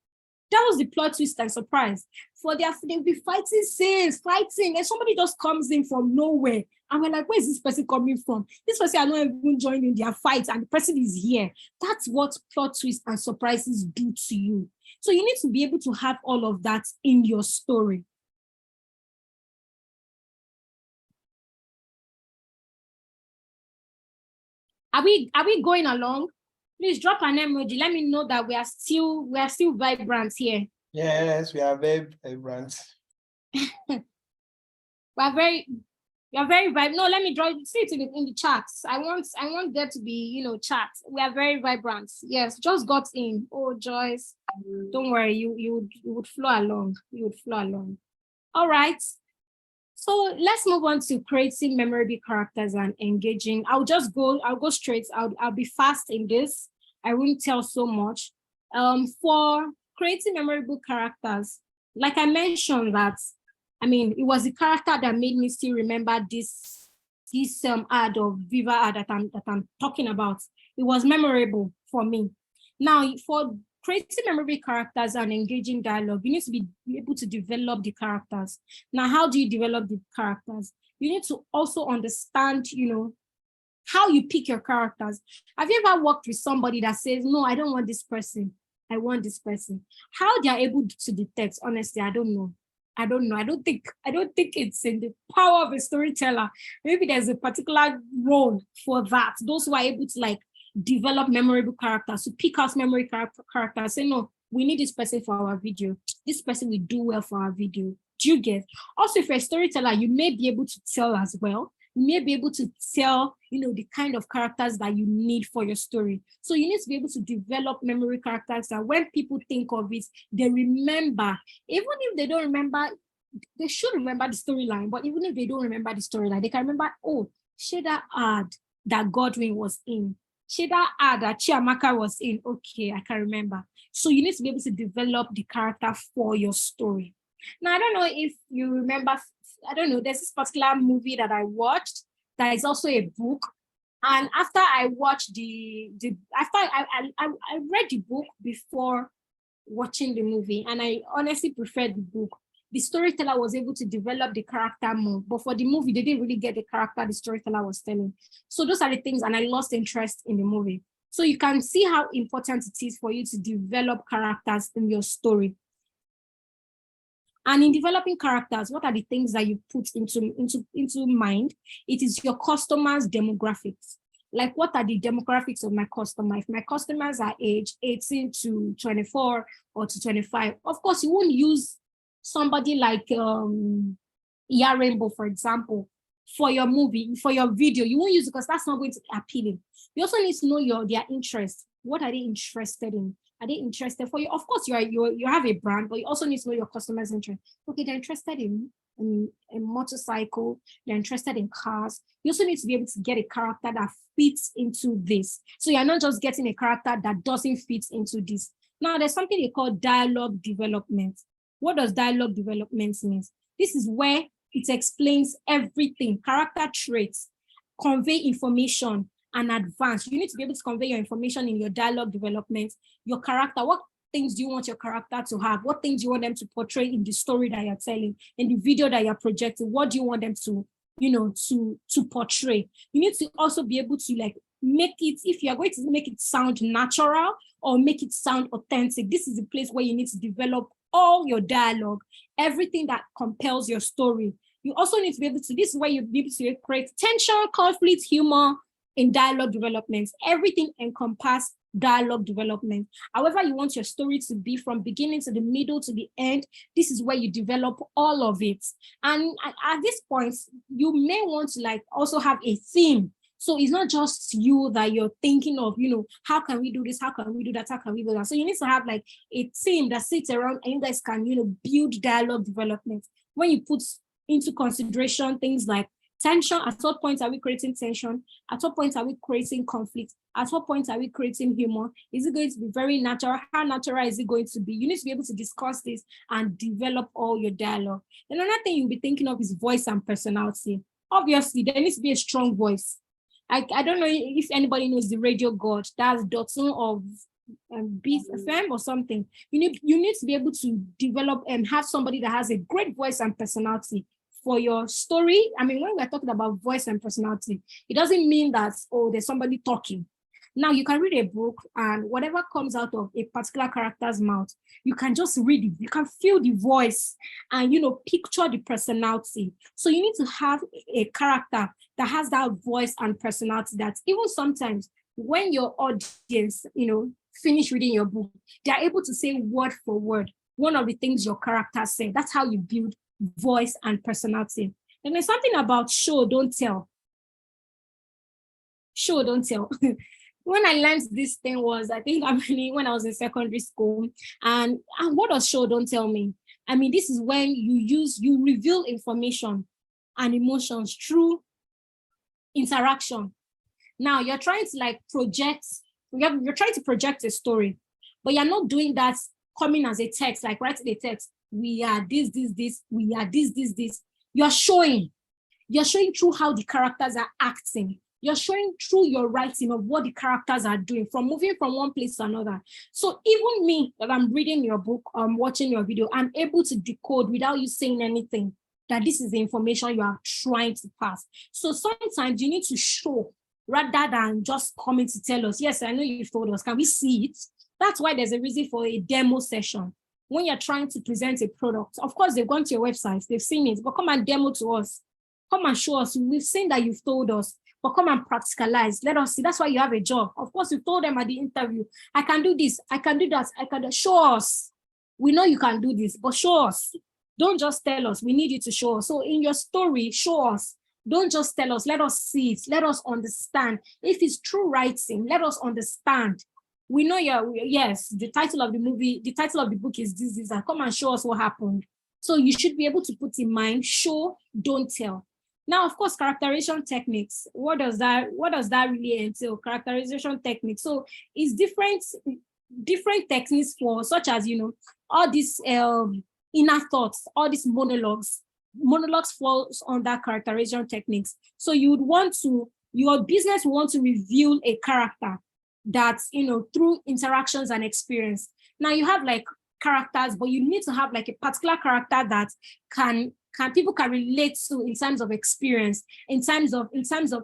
That was the plot twist and surprise. They'll be fighting scenes, and somebody just comes in from nowhere. And we're like, where is this person coming from? This person are not even joining their fight, and the person is here. That's what plot twists and surprises do to you. So you need to be able to have all of that in your story. Are we going along? Please drop an emoji. Let me know that we are still vibrant here. Yes, we are very vibrant. You're very vibrant. No, let me draw it. See it in the chats. I want there to be, chat. We are very vibrant. Yes, just got in. Oh, Joyce. Don't worry, you would flow along. You would flow along. All right. So let's move on to creating memorable characters and engaging. I'll go straight. I'll be fast in this. I won't tell so much. For creating memorable characters, like I mentioned that, I mean, it was the character that made me still remember this ad of Viva ad that I'm talking about. It was memorable for me. Now, for creating memorable characters and engaging dialogue, you need to be able to develop the characters. Now, how do you develop the characters? You need to also understand, how you pick your characters. Have you ever worked with somebody that says, no, I don't want this person, I want this person? How they are able to detect, honestly, I don't know. I don't think it's in the power of a storyteller. Maybe there's a particular role for that. Those who are able to develop memorable characters, to pick out memory characters, say, no, we need this person for our video. This person will do well for our video. Do you get? Also, if you're a storyteller, you may be able to tell as well. You may be able to tell, the kind of characters that you need for your story. So you need to be able to develop memory characters that when people think of it, they remember. Even if they don't remember, they should remember the storyline. But even if they don't remember the storyline, they can remember, oh, that ad that Godwin was in. That ad that Chiamaka was in. Okay, I can remember. So you need to be able to develop the character for your story. Now, I don't know if you remember, there's this particular movie that I watched that is also a book. And after I watched I read the book before watching the movie, and I honestly preferred the book. The storyteller was able to develop the character more, but for the movie, they didn't really get the character the storyteller was telling. So those are the things, and I lost interest in the movie. So you can see how important it is for you to develop characters in your story. And in developing characters, what are the things that you put into mind? It is your customers' demographics. Like, what are the demographics of my customer? If my customers are aged 18 to 24 or to 25, of course, you won't use somebody like Ya Rainbow, for example, for your movie, for your video. You won't use it because that's not going to be appealing. You also need to know their interests. What are they interested in? Are they interested for you? Of course, you have a brand, but you also need to know your customers' interest. Okay, they're interested in a motorcycle. They're interested in cars. You also need to be able to get a character that fits into this. So you're not just getting a character that doesn't fit into this. Now, there's something they call dialogue development. What does dialogue development mean? This is where it explains everything, character traits, convey information, and advance. You need to be able to convey your information in your dialogue development, your character. What things do you want your character to have? What things do you want them to portray in the story that you're telling, in the video that you're projecting? What do you want them to, to portray? You need to also be able to make it, if you're going to make it sound natural or make it sound authentic, this is the place where you need to develop all your dialogue, everything that compels your story. You also need to be able to, this is where you be able to create tension, conflict, humor in dialogue development. Everything encompasses dialogue development. However you want your story to be from beginning to the middle to the end, this is where you develop all of it. And at this point, you may want to also have a theme. So it's not just you that you're thinking of, how can we do this? How can we do that? How can we do that? So you need to have a team that sits around and you guys can, build dialogue development. When you put into consideration things like tension, at what point are we creating tension? At what point are we creating conflict? At what point are we creating humor? Is it going to be very natural? How natural is it going to be? You need to be able to discuss this and develop all your dialogue. And another thing you'll be thinking of is voice and personality. Obviously, there needs to be a strong voice. I don't know if anybody knows the Radio God. That's Dotun of Beef FM or something. You need to be able to develop and have somebody that has a great voice and personality for your story. I mean, when we're talking about voice and personality, it doesn't mean that, there's somebody talking. Now, you can read a book and whatever comes out of a particular character's mouth, you can just read it. You can feel the voice and, picture the personality. So you need to have a character that has that voice and personality that even sometimes when your audience, finish reading your book, they're able to say word for word one of the things your character said. That's how you build voice and personality. And there's something about show, don't tell. Show, don't tell. When I learned this thing was, I think when I was in secondary school, and what does show, don't tell mean? I mean, this is when you reveal information and emotions through interaction. Now you're trying to project, you're trying to project a story, but you're not doing that coming as a text, like writing a text, we are this, we are this. You're showing through how the characters are acting. You're showing through your writing of what the characters are doing, from moving from one place to another. So even me, that I'm reading your book, watching your video, I'm able to decode without you saying anything that this is the information you are trying to pass. So sometimes you need to show rather than just coming to tell us, yes, I know you've told us, can we see it? That's why there's a reason for a demo session. When you're trying to present a product, of course, they've gone to your website, they've seen it, but come and demo to us. Come and show us. We've seen that you've told us, but come and practicalize. Let us see. That's why you have a job. Of course, you told them at the interview, I can do this, I can do that, I can do. Show us. We know you can do this, but show us. Don't just tell us. We need you to show us. So in your story, show us. Don't just tell us. Let us see it. Let us understand. If it's true writing, let us understand. We know yes, the title of the movie, the title of the book is this, and come and show us what happened. So you should be able to put in mind, show, don't tell. Now, of course, characterization techniques. What does that really entail? Characterization techniques. So it's different techniques for, such as, all these inner thoughts, all these monologues. Monologues falls under characterization techniques. So your business will want to reveal a character that's, through interactions and experience. Now you have like characters, but you need to have like a particular character that people can relate to in terms of experience, in terms of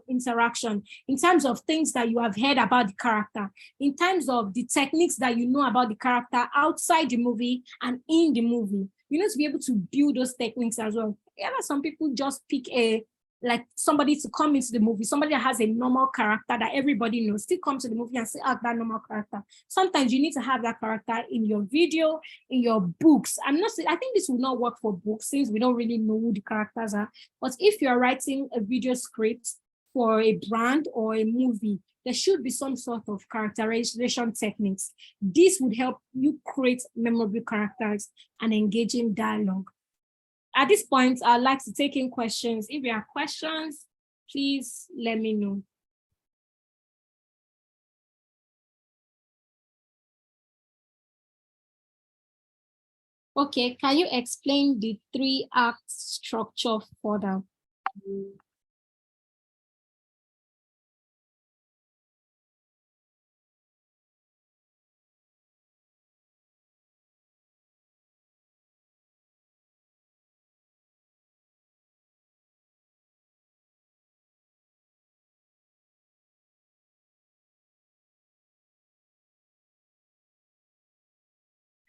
interaction, in terms of things that you have heard about the character, in terms of the techniques that you know about the character outside the movie and in the movie. You need to be able to build those techniques as well. Yeah, some people just pick somebody to come into the movie, somebody that has a normal character that everybody knows, still come to the movie and say, act that normal character. Sometimes you need to have that character in your video, in your books. I think this will not work for books since we don't really know who the characters are. But if you're writing a video script for a brand or a movie, there should be some sort of characterization techniques. This would help you create memorable characters and engaging dialogue. At this point, I'd like to take in questions. If you have questions, please let me know. Okay, can you explain the 3-act structure further?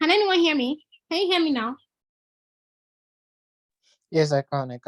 Can anyone hear me? Can you hear me now? Yes, I can.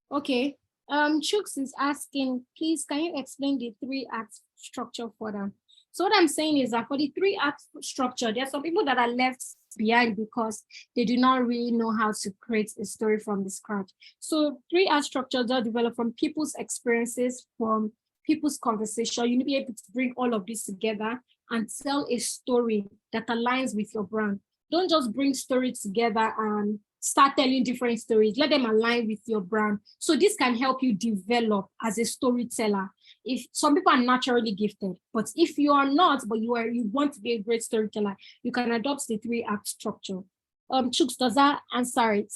Okay. Chooks is asking, please, can you explain the 3-act structure further? So what I'm saying is that for the 3-act structure, there are some people that are left behind because they do not really know how to create a story from the scratch. So 3-act structures are developed from people's experiences, from people's conversation. You need to be able to bring all of this together and tell a story that aligns with your brand. Don't just bring stories together and start telling different stories. Let them align with your brand. So this can help you develop as a storyteller. If some people are naturally gifted, but if you are not, but you want to be a great storyteller, you can adopt the 3-act structure. Chooks, does that answer it?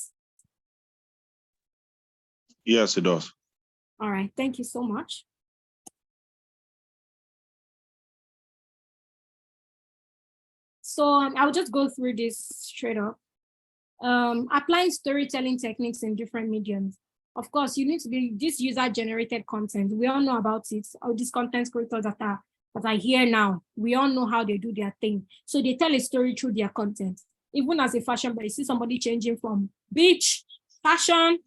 Yes, it does. All right, thank you so much. So I'll just go through this straight up. Applying storytelling techniques in different mediums. Of course, you need to be this user-generated content. We all know about it. All these content creators that are here now, we all know how they do their thing. So they tell a story through their content. Even as a fashion brand, you see somebody changing from beach, fashion,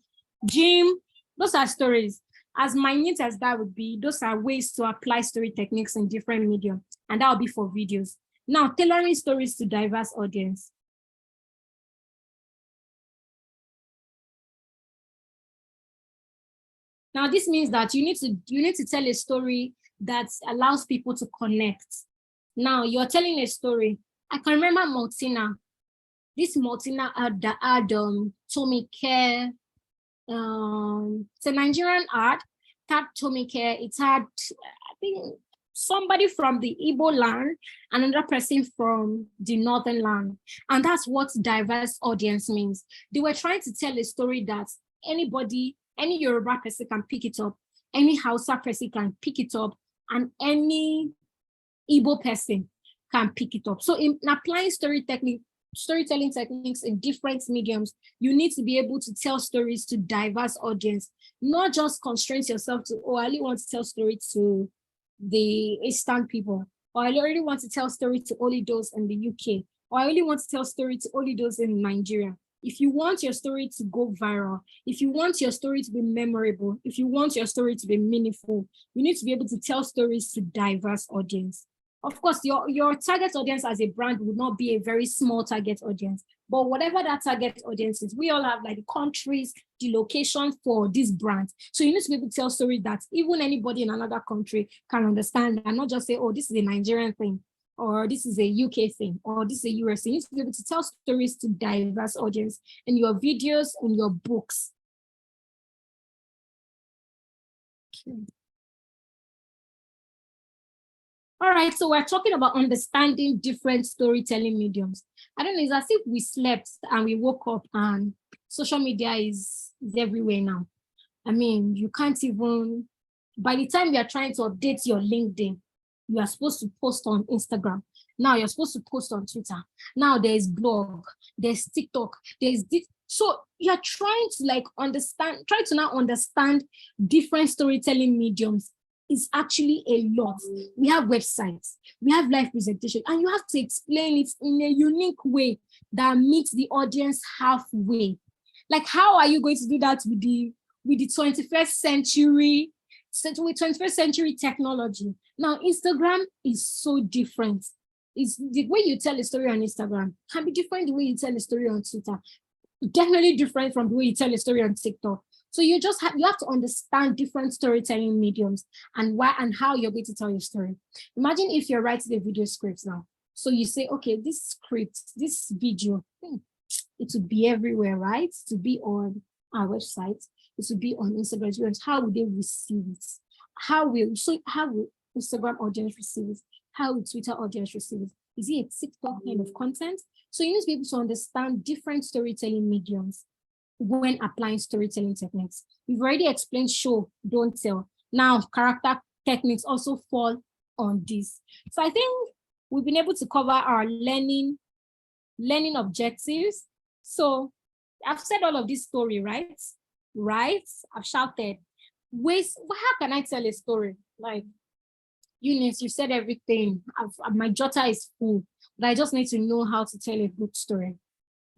gym, those are stories. As minute as that would be, those are ways to apply story techniques in different mediums, and that will be for videos. Now, tailoring stories to diverse audience. Now, this means that you need to tell a story that allows people to connect. Now, you're telling a story. I can remember Maltina. This Maltina ad that had Tommy Care. It's a Nigerian ad. It had Tommy Care. It had, I think, somebody from the Igbo land, another person from the northern land. And that's what diverse audience means. They were trying to tell a story that anybody, any Yoruba person can pick it up, any Hausa person can pick it up, and any Igbo person can pick it up. So in applying storytelling techniques in different mediums, you need to be able to tell stories to diverse audience, not just constrain yourself to, oh, I only want to tell story to the Eastern people, or I already want to tell story to only those in the UK, or I only want to tell story to only those in Nigeria. If you want your story to go viral, if you want your story to be memorable, if you want your story to be meaningful, you need to be able to tell stories to diverse audience. Of course, your target audience as a brand would not be a very small target audience, but whatever that target audience is, we all have like the countries, the location for this brand. So you need to be able to tell stories that even anybody in another country can understand, and not just say, oh, this is a Nigerian thing, or this is a UK thing, or this is a US thing. You need to be able to tell stories to diverse audience in your videos and your books. Okay. All right, so we're talking about understanding different storytelling mediums. I don't know, it's as if we slept and we woke up and social media is everywhere now. I mean, you can't even, by the time you are trying to update your LinkedIn, you are supposed to post on Instagram. Now you're supposed to post on Twitter. Now there's blog, there's TikTok, there's this. So you're trying to like understand, try to now understand different storytelling mediums. Is actually a lot. We have websites, we have live presentation, and you have to explain it in a unique way that meets the audience halfway. Like, how are you going to do that with the 21st century, with 21st century technology? Now, Instagram is so different. It's the way you tell a story on Instagram can be different the way you tell a story on Twitter. Definitely different from the way you tell a story on TikTok. So you have to understand different storytelling mediums and why and how you're going to tell your story. Imagine if you're writing a video script now. So you say, okay, this script, this video, it would be everywhere, right? To be on our website, it would be on Instagram. How would they receive it? How will Instagram audience receive it? How will Twitter audience receive it? Is it a TikTok kind of content? So you need to be able to understand different storytelling mediums when applying storytelling techniques. We've already explained show, don't tell. Now, character techniques also fall on this. So I think we've been able to cover our learning objectives. So I've said all of this story, right? Right? I've shouted. How can I tell a story? Like, Eunice, you said everything. My jotter is full, but I just need to know how to tell a good story.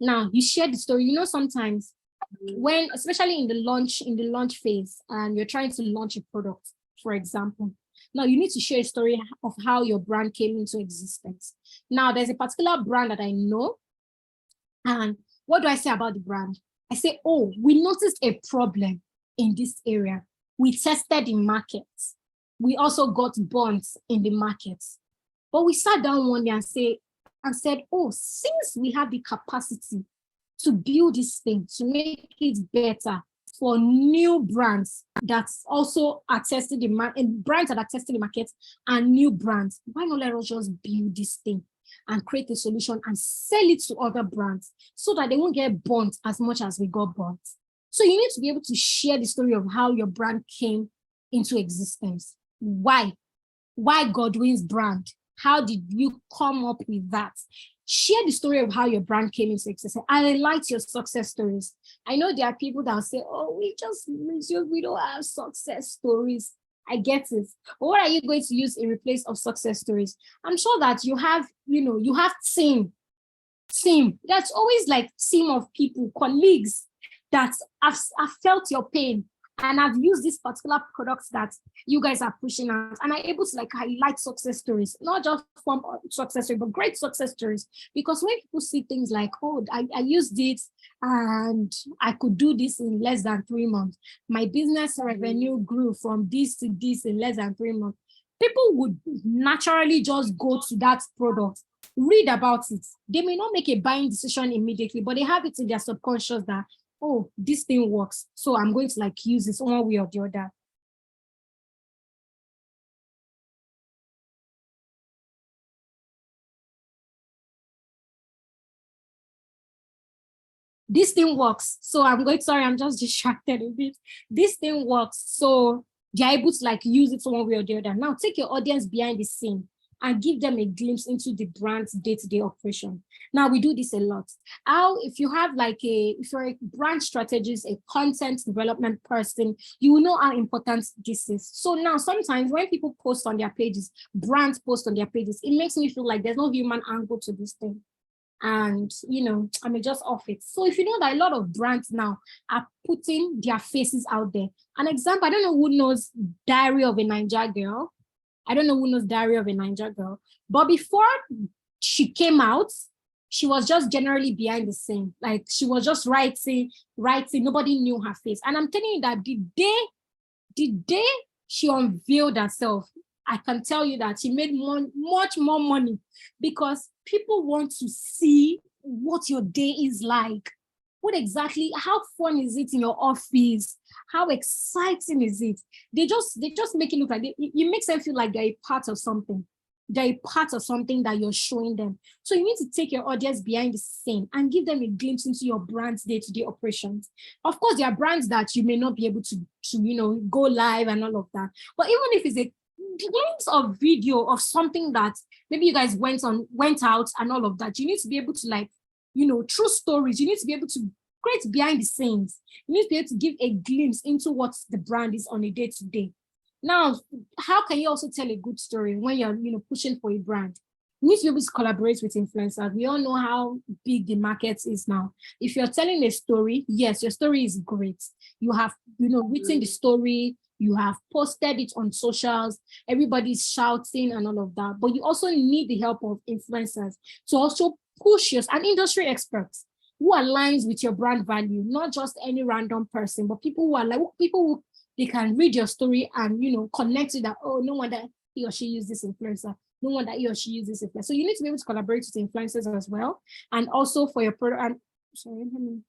Now, you share the story. You know, sometimes when, especially in the launch phase, and you're trying to launch a product, for example, now you need to share a story of how your brand came into existence. Now, there's a particular brand that I know, and what do I say about the brand? I say, oh, we noticed a problem in this area. We tested the markets. We also got bonds in the markets. But we sat down one day and said, oh, since we have the capacity to build this thing, to make it better for new brands that also are testing the market, and brands that are testing the market and new brands, why not let us just build this thing and create a solution and sell it to other brands so that they won't get burnt as much as we got burnt? So you need to be able to share the story of how your brand came into existence. Why Godwin's brand? How did you come up with that? Share the story of how your brand came into existence. I like your success stories. I know there are people that will say, oh, we don't have success stories. I get it. But what are you going to use in replace of success stories? I'm sure that you have team. That's always like team of people, colleagues that have felt your pain and I've used this particular product that you guys are pushing out, and I'm able to like highlight success stories, not just from success stories, but great success stories. Because when people see things like, oh, I used this and I could do this in less than 3 months. My business revenue grew from this to this in less than 3 months. People would naturally just go to that product, read about it. They may not make a buying decision immediately, but they have it in their subconscious that, oh, this thing works, so I'm going to like use this one way or the other. this thing works. So I'm just distracted a bit. This thing works. So they're able to like use it one way or the other. Now take your audience behind the scene and give them a glimpse into the brand's day-to-day operation. Now we do this a lot. If you're a brand strategist, a content development person, you will know how important this is. So now sometimes when people post on their pages, brands post on their pages, it makes me feel like there's no human angle to this thing. And I may just off it. So if you know that a lot of brands now are putting their faces out there. An example, I don't know who knows Diary of a Niger Girl. I don't know who knows Diary of a Niger Girl. But before she came out, she was just generally behind the scene. Like she was just writing. Nobody knew her face. And I'm telling you that the day she unveiled herself, I can tell you that she made much more money because people want to see what your day is like. How fun is it in your office? How exciting is it? They just make it look like it makes them feel like they're a part of something. They're a part of something that you're showing them. So you need to take your audience behind the scene and give them a glimpse into your brand's day-to-day operations. Of course, there are brands that you may not be able to go live and all of that. But even if it's a glimpse of video of something that maybe you guys went out and all of that, you need to be able to true stories. You need to be able to create behind the scenes. You need to be able to give a glimpse into what the brand is on a day-to-day. Now, how can you also tell a good story when you're pushing for a brand? You need to be able to collaborate with influencers. We all know how big the market is now. If you're telling a story, yes, your story is great. You have written the story, you have posted it on socials, everybody's shouting and all of that. But you also need the help of influencers to also push an industry experts who aligns with your brand value, not just any random person, but people who they can read your story and connect to that. Oh, no wonder he or she used this influencer. No wonder he or she used this influencer. So you need to be able to collaborate with influencers as well, and also for your product. You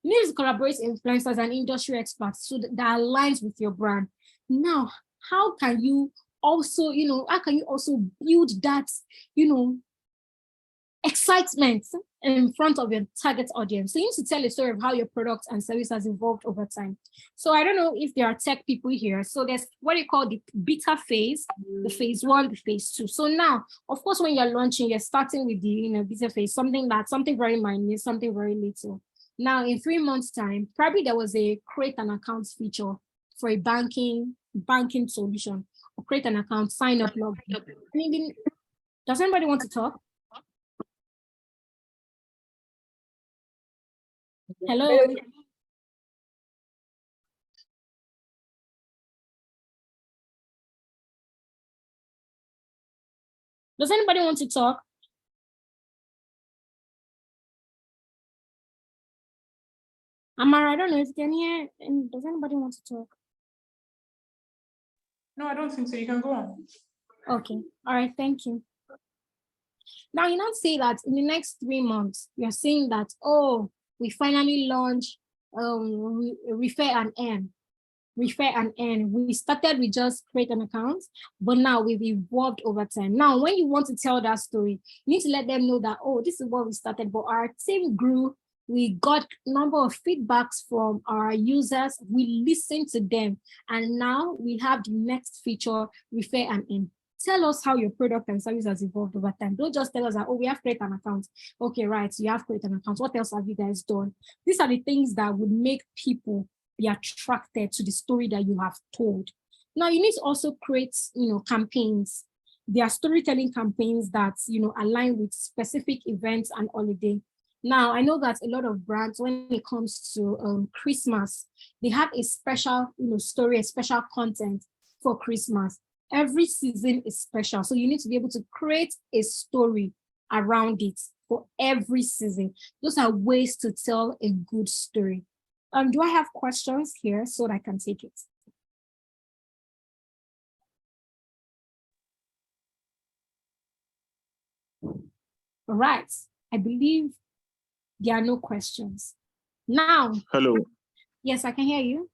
need to collaborate with influencers and industry experts so that aligns with your brand. Now, how can you also build that excitement in front of your target audience? So you need to tell a story of how your product and service has evolved over time. So I don't know if there are tech people here. So there's what you call the beta phase, the phase 1, the phase 2. So now, of course, when you're launching, you're starting with the beta phase, something very minute, something very little. Now, in 3 months' time, probably there was a create an account feature for a banking solution, or create an account, sign up, log in. Does anybody want to talk? Hello. Does anybody want to talk? Amara, I don't know if you can hear. And does anybody want to talk? No, I don't think so. You can go on. Okay. All right. Thank you. Now, you not say that in the next 3 months, you're saying that, oh, we finally launched Refer and Earn. We started with just create an account, but now we've evolved over time. Now, when you want to tell that story, you need to let them know that, oh, this is what we started, but our team grew. We got a number of feedbacks from our users. We listened to them. And now we have the next feature, Refer and Earn. Tell us how your product and service has evolved over time. Don't just tell us that, oh, we have created an account. Okay, right, so you have created an account. What else have you guys done? These are the things that would make people be attracted to the story that you have told. Now, you need to also create, campaigns. There are storytelling campaigns that, align with specific events and holiday. Now, I know that a lot of brands, when it comes to Christmas, they have a special, story, a special content for Christmas. Every season is special. So you need to be able to create a story around it for every season. Those are ways to tell a good story. Do I have questions here so that I can take it? All right. I believe there are no questions. Now. Hello. Yes, I can hear you.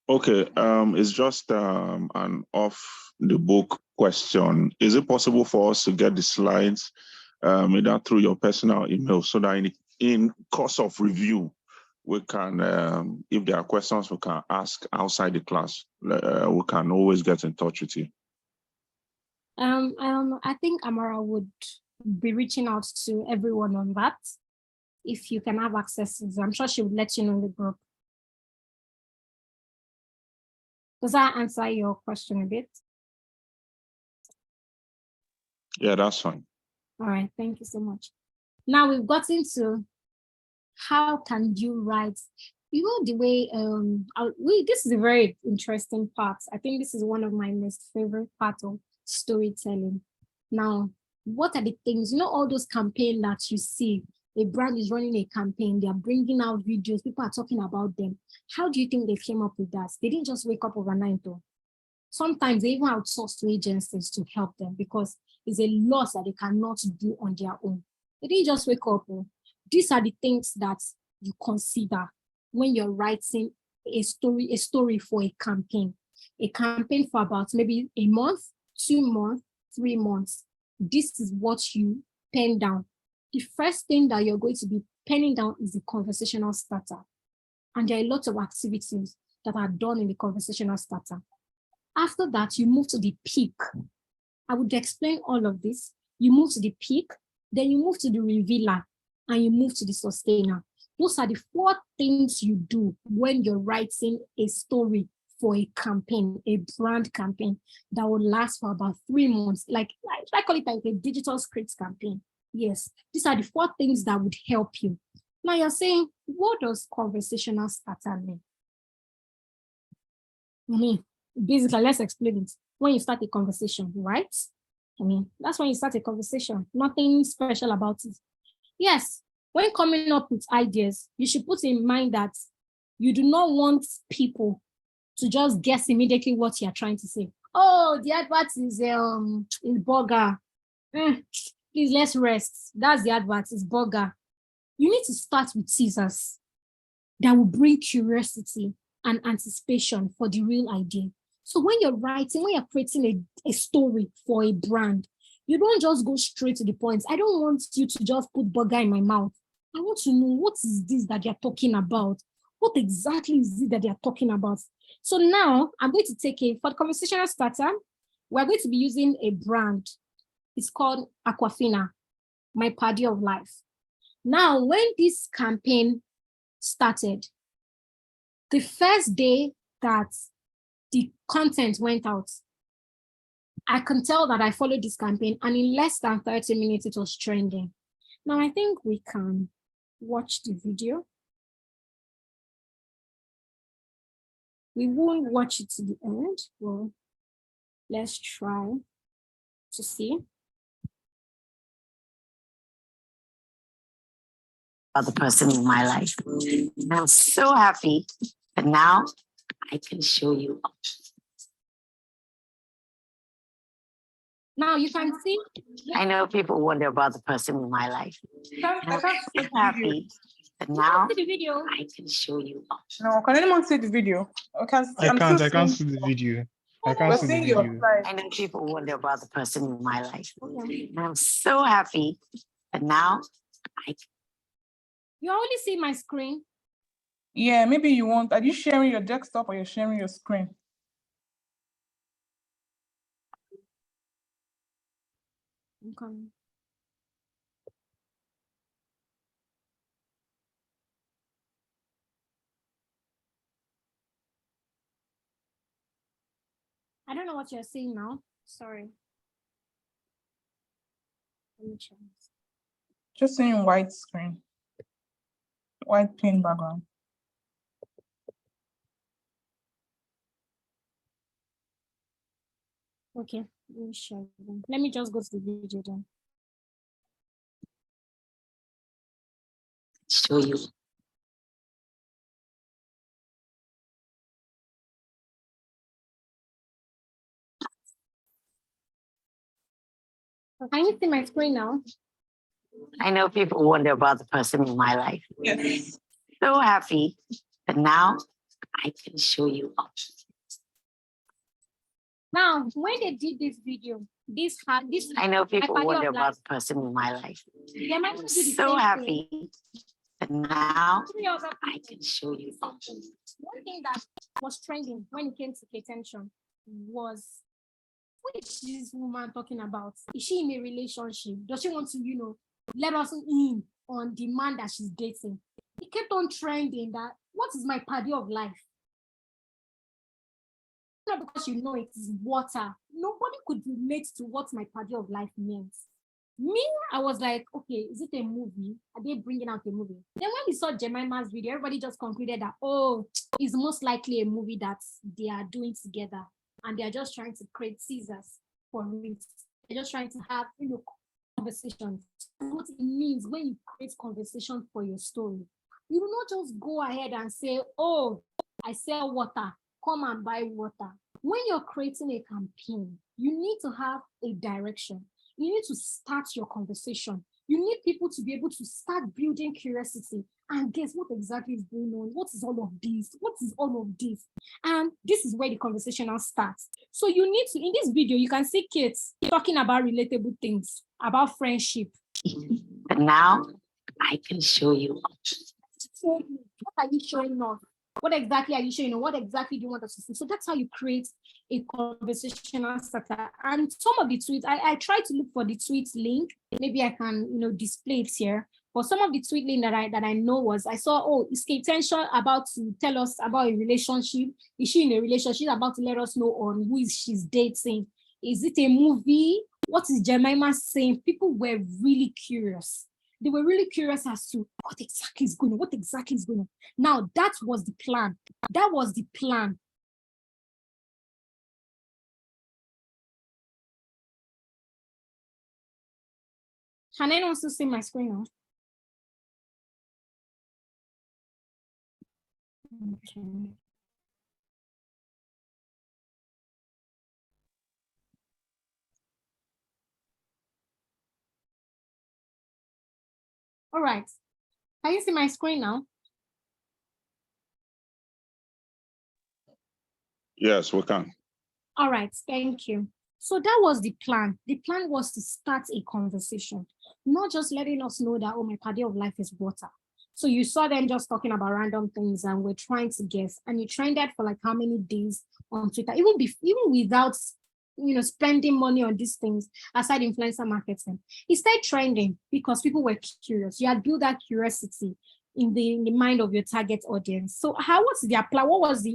Okay, it's just an off the book question. Is it possible for us to get the slides either through your personal email, so that in course of review, we can, if there are questions we can ask outside the class, we can always get in touch with you. I think Amara would be reaching out to everyone on that. If you can have access to them, I'm sure she would let you know in the group. Does that answer your question a bit? Yeah, that's fine. All right, thank you so much. Now we've gotten to how can you write, you know, the way, this is a very interesting part. I think this is one of my most favorite parts of storytelling. Now, what are the things, you know, all those campaigns that you see, a brand is running a campaign, they're bringing out videos, people are talking about them. How do you think they came up with that? They didn't just wake up overnight though. Sometimes they even outsource to agencies to help them because it's a loss that they cannot do on their own. They didn't just wake up. These are the things that you consider when you're writing a story for a campaign for about maybe a month, 2 months, 3 months. This is what you pen down. The first thing that you're going to be penning down is the conversational starter. And there are a lot of activities that are done in the conversational starter. After that, you move to the peak. I would explain all of this. You move to the peak, then you move to the revealer, and you move to the sustainer. Those are the 4 things you do when you're writing a story for a campaign, a brand campaign that will last for about 3 months. Like I call it like a digital scripts campaign. Yes, these are the 4 things that would help you. Now you're saying, what does conversational starter mean? Basically, let's explain it. When you start a conversation, right? That's when you start a conversation. Nothing special about it. Yes, when coming up with ideas, you should put in mind that you do not want people to just guess immediately what you're trying to say. Oh, the advert is burger. Please, let's rest. That's the advert, is burger. You need to start with teasers that will bring curiosity and anticipation for the real idea. So when you're writing, when you're creating a story for a brand, you don't just go straight to the point. I don't want you to just put burger in my mouth. I want to know, what is this that they're talking about? What exactly is it that they're talking about? So now I'm going to take for the conversational starter, we're going to be using a brand. It's called Aquafina, My Party of Life. Now, when this campaign started, the first day that the content went out, I can tell that I followed this campaign, and in less than 30 minutes, it was trending. Now, I think we can watch the video. We won't watch it to the end. Well, let's try to see. Other person in my life. And I'm so happy that now I can show you. Now you can see. I know people wonder about the person in my life. I can't see I'm so happy that now see the video. I can show you. No, can anyone see the video? I can't see the video. I can't see the video. I know people wonder about the person in my life. And I'm so happy that now I can. You only see my screen. Yeah, maybe you want. Are you sharing your desktop or you're sharing your screen? Okay. I don't know what you're seeing now. Sorry. Let me check. Just seeing white screen, white plain background. Okay, let me share them. Let me just go to the video then. Show you. Can you see my screen now? I know people wonder about the person in my life. Yes. So happy that now I can show you. Now, when they did this video, this I know people party wonder of about life. the person in my life. They might I'm not do the so same happy. And now 3 other I people. can show you. One thing that was trending when it came to K-Tension was, what is this woman talking about? Is she in a relationship? Does she want to, let us in on the man that she's dating? It kept on trending that, what is my party of life? Not because it is water. Nobody could relate to what my party of life means. Me, I was like, okay, is it a movie? Are they bringing out a movie? Then when we saw Jemima's video, everybody just concluded that, oh, it's most likely a movie that they are doing together. And they're just trying to create teasers for it. They're just trying to have, conversations. What it means when you create conversation for your story. You will not just go ahead and say, oh, I sell water, come and buy water. When you're creating a campaign, you need to have a direction. You need to start your conversation. You need people to be able to start building curiosity and guess what exactly is going on. What is all of this? What is all of this? And this is where the conversation now starts. So you need to, in this video, you can see kids talking about relatable things, about friendship. But now I can show you. So what are you showing off? What exactly are you showing? What exactly do you want us to see? So that's how you create a conversational starter. And some of the tweets, I try to look for the tweet link. Maybe I can, display it here. But some of the tweet link that I know was, I saw, oh, is K-Tension about to tell us about a relationship? Is she in a relationship? She's about to let us know on who she's dating. Is it a movie? What is Jemima saying? People were really curious. They were really curious as to what exactly is going on, what exactly is going on. Now, that was the plan. That was the plan. Can anyone also see my screen now? Okay. All right. Can you see my screen now? Yes, we can. All right, thank you. So that was the plan. The plan was to start a conversation, not just letting us know that, oh, my party of life is water. So you saw them just talking about random things and we're trying to guess. And you trended for like how many days on Twitter, even without spending money on these things, aside influencer marketing. It started trending because people were curious. You had built that curiosity in the mind of your target audience. So how was the apply?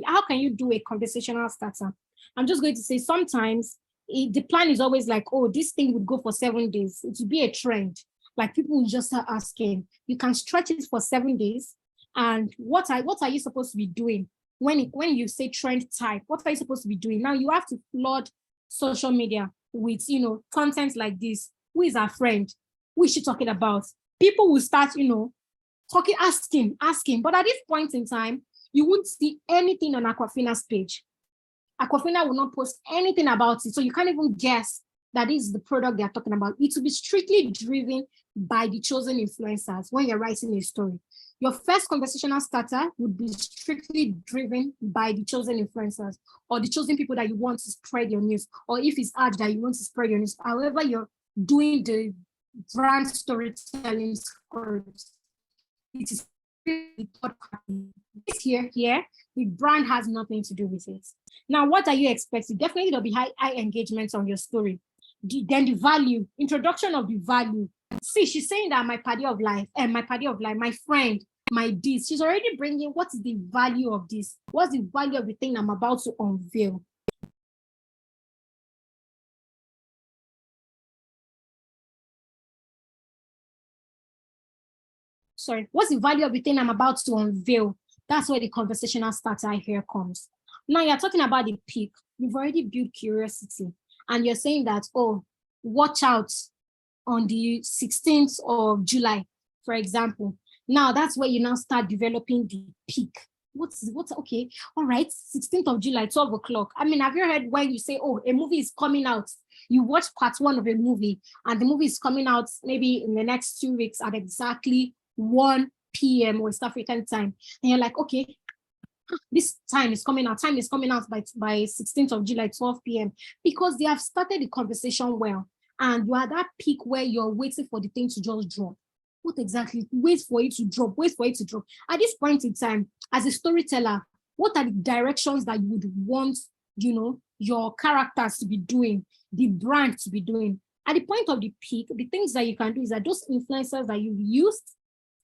How can you do a conversational starter? I'm just going to say sometimes the plan is always like, oh, this thing would go for 7 days. It would be a trend. Like people will just start asking. You can stretch it for 7 days. And what are you supposed to be doing? When you say trend type, what are you supposed to be doing? Now you have to flood social media with content like this. Who is our friend? Who is she talking about? People will start, talking, asking. But at this point in time, you won't see anything on Aquafina's page. Aquafina will not post anything about it. So you can't even guess that is the product they're talking about. It will be strictly driven by the chosen influencers when you're writing a story. Your first conversational starter would be strictly driven by the chosen influencers or the chosen people that you want to spread your news, or if it's ads that you want to spread your news. However, you're doing the brand storytelling script, it is the third party. This here, the brand has nothing to do with it. Now, what are you expecting? Definitely there'll be high engagement on your story. Then the value, introduction of the value. See, she's saying that my party of life, my friend, my this. She's already bringing what's the value of this? What's the value of the thing I'm about to unveil? Sorry, what's the value of the thing I'm about to unveil? That's where the conversational starter here comes. Now you're talking about the peak. You've already built curiosity. And you're saying that, oh, watch out on the 16th of July, for example. Now that's where you now start developing the peak. What's okay? All right, 16th of July, 12 o'clock. I mean, have you heard when you say, oh, a movie is coming out? You watch part 1 of a movie and the movie is coming out maybe in the next 2 weeks at exactly 1 p.m. West African time. And you're like, okay, this time is coming out by 16th of July, 12 p.m. because they have started the conversation well. And you are at that peak where you're waiting for the thing to just drop. What exactly? Wait for it to drop, wait for it to drop. At this point in time, as a storyteller, what are the directions that you would want, your characters to be doing, the brand to be doing? At the point of the peak, the things that you can do is that those influencers that you've used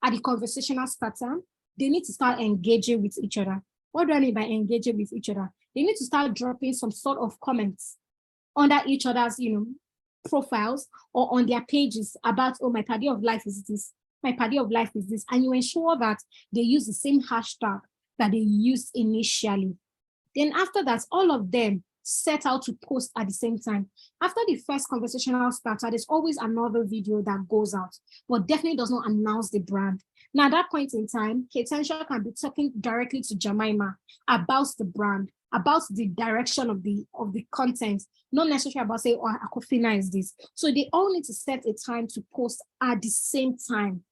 at the conversational starter, they need to start engaging with each other. What do I mean by engaging with each other? They need to start dropping some sort of comments under each other's, profiles or on their pages about, oh, my party of life is this, my party of life is this. And you ensure that they use the same hashtag that they used initially. Then after that, all of them set out to post at the same time. After the first conversational starter, there's always another video that goes out, but definitely does not announce the brand. Now, at that point in time, Ketensha can be talking directly to Jemima about the brand, about the direction of the content, not necessarily about saying, oh, Akofina is this. So they all need to set a time to post at the same time.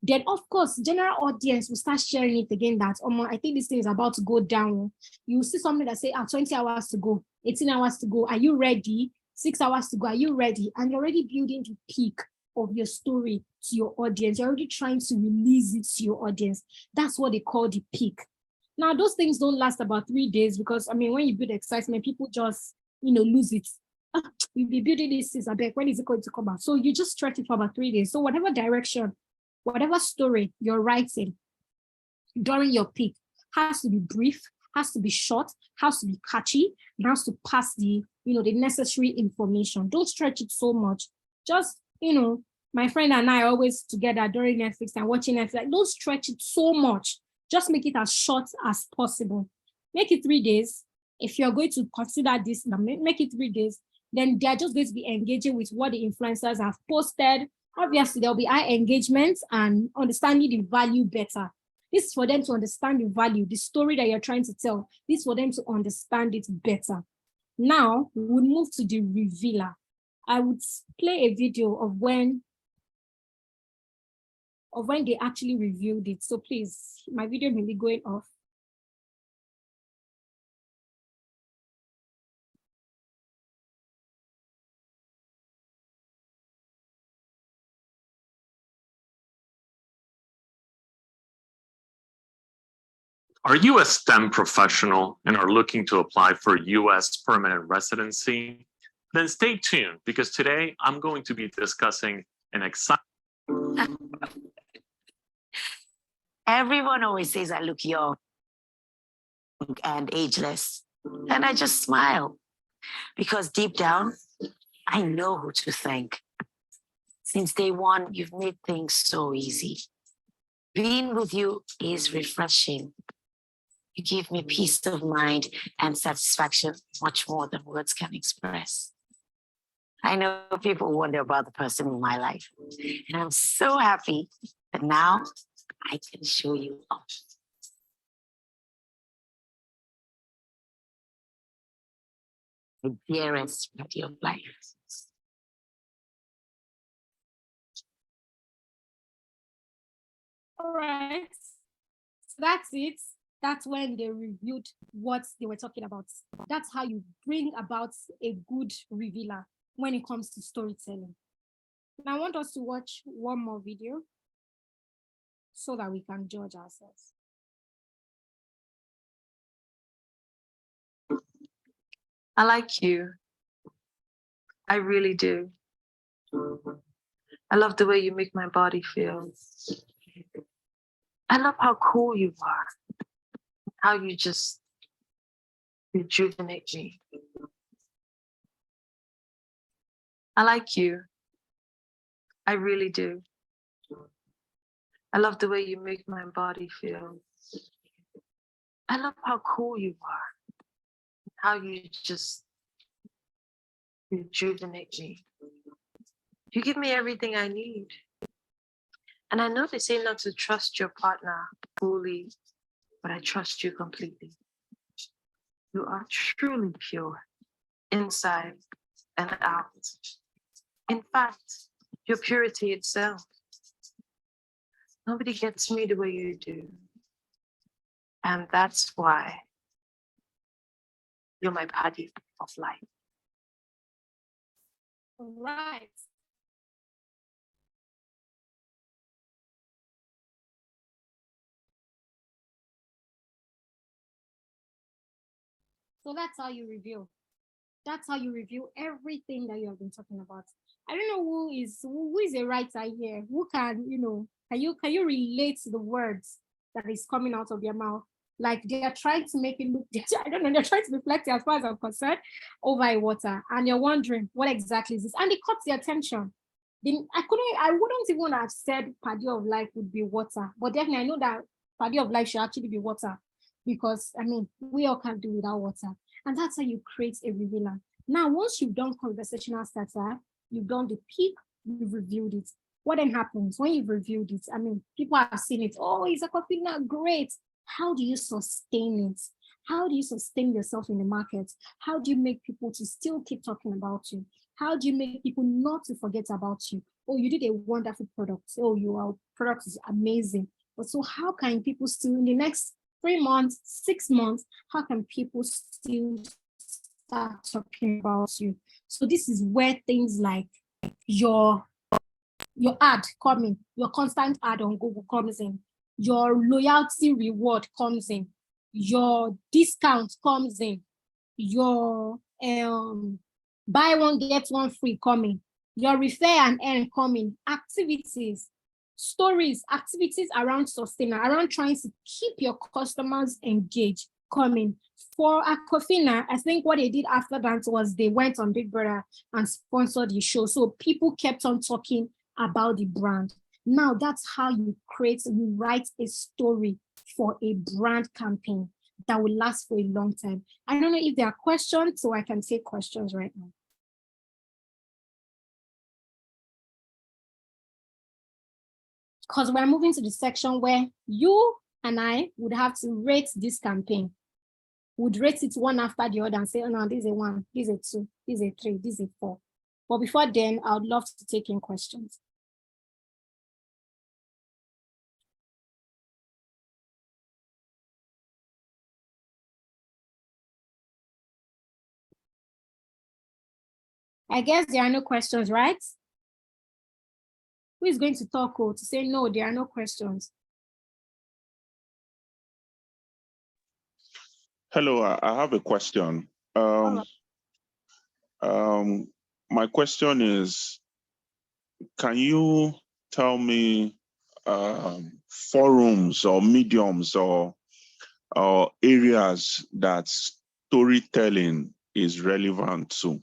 Then, of course, general audience will start sharing it again that, oh, I think this thing is about to go down. You see something that say, 20 hours to go, 18 hours to go. Are you ready? 6 hours to go. Are you ready? And you're already building the peak of your story to your audience. You're already trying to release it to your audience. That's what they call the peak. Now, those things don't last about 3 days because, when you build excitement, people just, lose it. We'll be building this since I beg, when is it going to come out? So you just stretch it for about 3 days. So whatever direction, whatever story you're writing during your peak has to be brief, has to be short, has to be catchy, and has to pass the, the necessary information. Don't stretch it so much. Just, my friend and I are always together during Netflix and watching Netflix. Don't stretch it so much. Just make it as short as possible. Make it 3 days. If you're going to consider this, make it 3 days. Then they're just going to be engaging with what the influencers have posted. Obviously, there'll be high engagement and understanding the value better. This is for them to understand the value, the story that you're trying to tell. This is for them to understand it better. Now, we'll move to the revealer. I would play a video of when they actually revealed it. So please, my video may be going off. Are you a STEM professional and are looking to apply for U.S. permanent residency? Then stay tuned because today I'm going to be discussing an exciting... Everyone always says I look young and ageless, and I just smile because deep down, I know who to thank. Since day one, you've made things so easy. Being with you is refreshing. You give me peace of mind and satisfaction much more than words can express. I know people wonder about the person in my life, and I'm so happy that now I can show you off. The dearest party of life. All right, so that's it. That's when they reviewed what they were talking about. That's how you bring about a good revealer when it comes to storytelling. Now I want us to watch one more video so that we can judge ourselves. I like you. I really do. I love the way you make my body feel. I love how cool you are. How you just rejuvenate me. I like you. I really do. I love the way you make my body feel. I love how cool you are. How you just rejuvenate me. You give me everything I need. And I know they say not to trust your partner fully, but I trust you completely. You are truly pure, inside and out. In fact, you're purity itself. Nobody gets me the way you do. And that's why you're my party of life. All right. So that's how you review. That's how you review everything that you have been talking about. I don't know who is a writer here. Who can, can you relate to the words that is coming out of your mouth? Like they are trying to make it look, I don't know, they're trying to reflect it as far as I'm concerned over a water. And you're wondering what exactly is this? And it caught the attention. I wouldn't even have said Paddy of Life would be water, but definitely I know that Paddy of Life should actually be water because I mean, we all can't do without water. And that's how you create a revealer. Now, once you've done conversational starter, you've done the peak, you've reviewed it. What then happens when you've reviewed it? I mean, people have seen it. Oh, it's a coffee now, great. How do you sustain it? How do you sustain yourself in the market? How do you make people to still keep talking about you? How do you make people not to forget about you? Oh, you did a wonderful product. Oh, your product is amazing. But so how can people still in the next 3 months, 6 months, how can people still start talking about you? So this is where things like your ad coming, your constant ad on Google comes in, your loyalty reward comes in, your discount comes in, your buy one, get one free coming, your refer and earn coming, activities, stories, activities around sustainer, around trying to keep your customers engaged coming. For Aquafina, I think what they did after that was they went on Big Brother and sponsored the show. So people kept on talking about the brand. Now that's how you write a story for a brand campaign that will last for a long time. I don't know if there are questions, so I can take questions right now. Because we're moving to the section where you and I would have to rate this campaign. Would rate it one after the other and say, oh no, this is a 1, this is a 2, this is a 3, this is a 4. But before then, I would love to take in questions. I guess there are no questions, right? Who is going to talk to say no, there are no questions? Hello, I have a question. My question is, can you tell me forums or mediums or areas that storytelling is relevant to?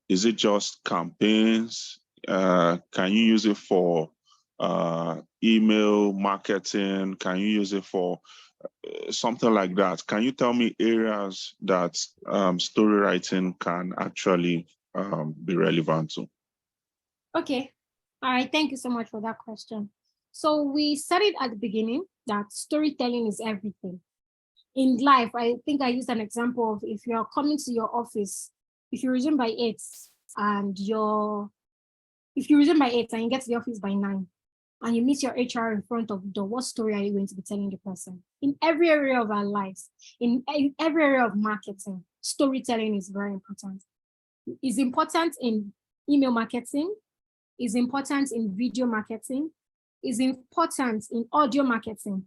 Is it just campaigns? Can you use it for email marketing? Can you use it for something like that? Can you tell me areas that story writing can actually be relevant to? Okay. All right. Thank you so much for that question. So we started at the beginning that storytelling is everything. In life, I think I used an example of if you're coming to your office, if you resume by 8 and you get to the office by 9 and you meet your HR in front of the door, what story are you going to be telling the person? In every area of our lives, in every area of marketing, storytelling is very important. It's important in email marketing, is important in video marketing, is important in audio marketing,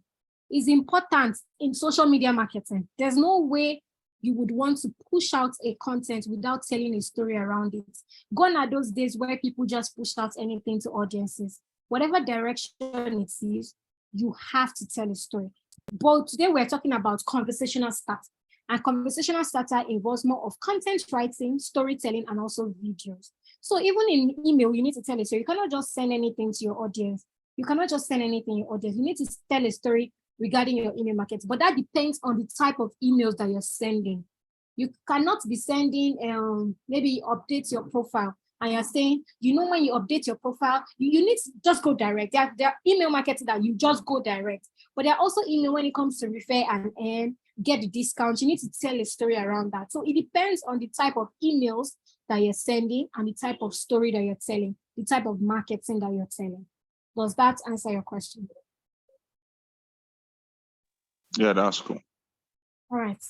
is important in social media marketing. There's no way you would want to push out a content without telling a story around it. Gone are those days where people just push out anything to audiences. Whatever direction it is, you have to tell a story. But today we're talking about conversational starter. And conversational starter involves more of content writing, storytelling, and also videos. So even in email, you need to tell a story. You cannot just send anything to your audience. You cannot just send anything to your audience. You need to tell a story regarding your email marketing, but that depends on the type of emails that you're sending. You cannot be sending, maybe update your profile and you're saying, when you update your profile, you need to just go direct. There are email marketing that you just go direct, but there are also email when it comes to refer and get the discount. You need to tell a story around that. So it depends on the type of emails that you're sending and the type of story that you're telling, the type of marketing that you're telling. Does that answer your question? Yeah, that's cool. All right.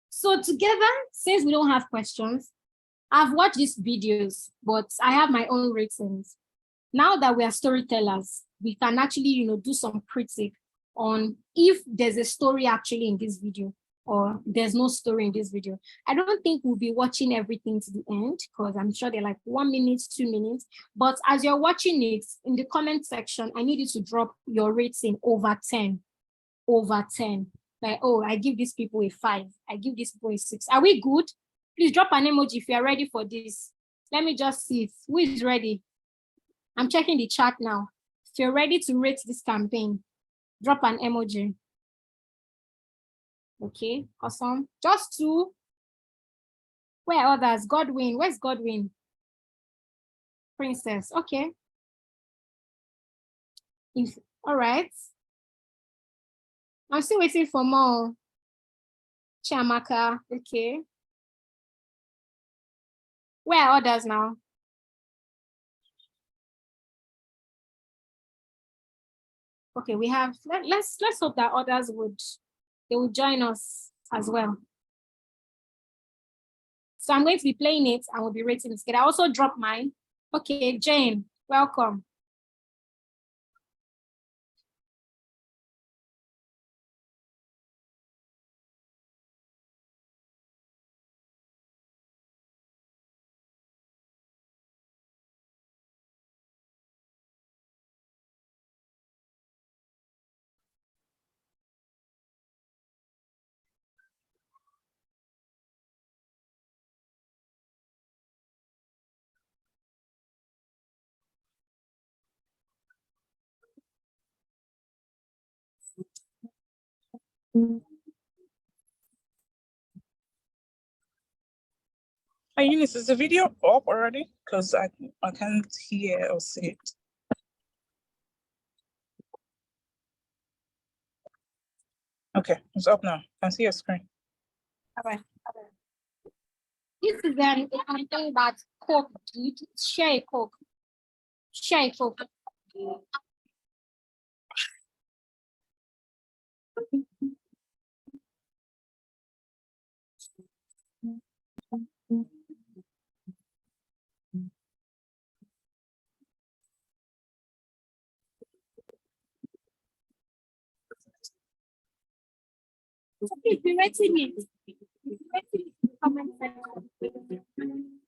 So together, since we don't have questions, I've watched these videos, but I have my own ratings. Now that we are storytellers, we can actually, do some critique on if there's a story actually in this video or there's no story in this video. I don't think we'll be watching everything to the end because I'm sure they're like 1 minute, 2 minutes. But as you're watching it, in the comment section, I need you to drop your rating over 10. Over 10. Like, oh, I give these people a 5. I give these people a 6. Are we good? Please drop an emoji if you are ready for this. Let me just see who is ready. I'm checking the chat now. If you're ready to rate this campaign, drop an emoji. Okay, awesome. Just 2. Where are others? Godwin, where's Godwin? Princess, okay. All right. I'm still waiting for more. Chiamaka, okay. Where are others now? Okay, we have, let's hope that others would join us as well. So I'm going to be playing it and we'll be rating it. Can I also drop mine? Okay, Jane, welcome. Hi, Eunice, is the video up already? Because I can't hear or see it. Okay, it's up now. I can see your screen. All right. This is an campaign that Coke did. Share a Coke. Share a Coke. Please be rating it. Comment section.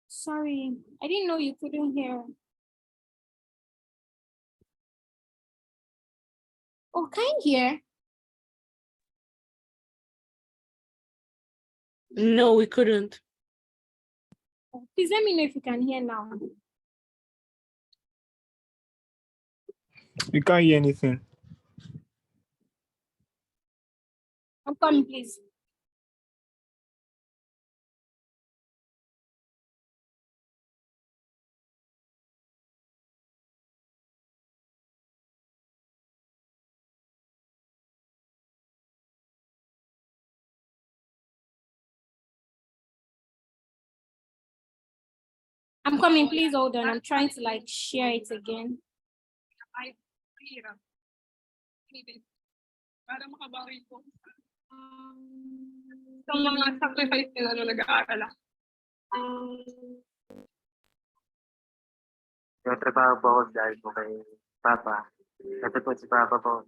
Sorry, I didn't know you couldn't hear. Oh, can you hear? No, we couldn't. Please let me know if you can hear now. You can't hear anything. I'm coming, please. I'm coming, please hold on. I'm trying to like share it again. Sa mga sacrifice nila nung nag-aaral ako. Nagtrabaho po ako dahil po kay Papa. Kasi po si Papa po,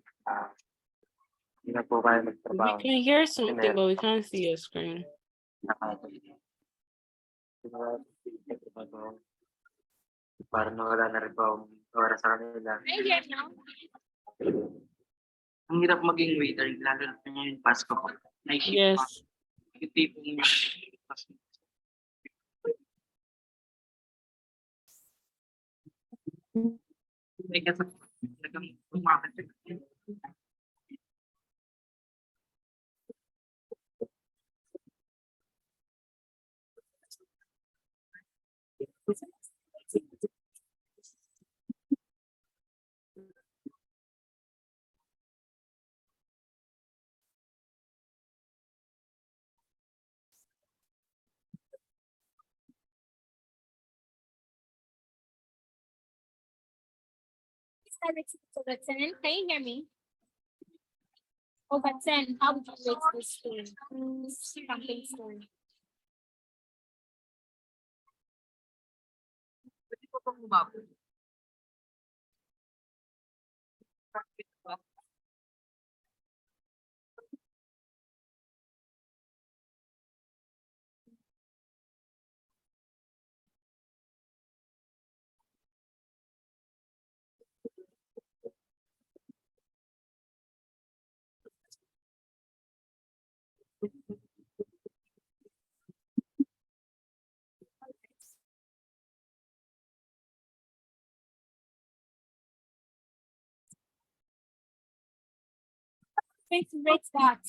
hindi na po kaya We magtrabaho. can hear something, but we can't see your screen. Parang wala na rin po akong oras sa kanila. Can you hear now? Ang hirap maging waiter, lalo na ngayon Pasko po. Yes. Yung tipong may kasama umakat. I rate it over 10? Can you hear me? Over 10, how would you rate this story? Campaign story. Going to rate that.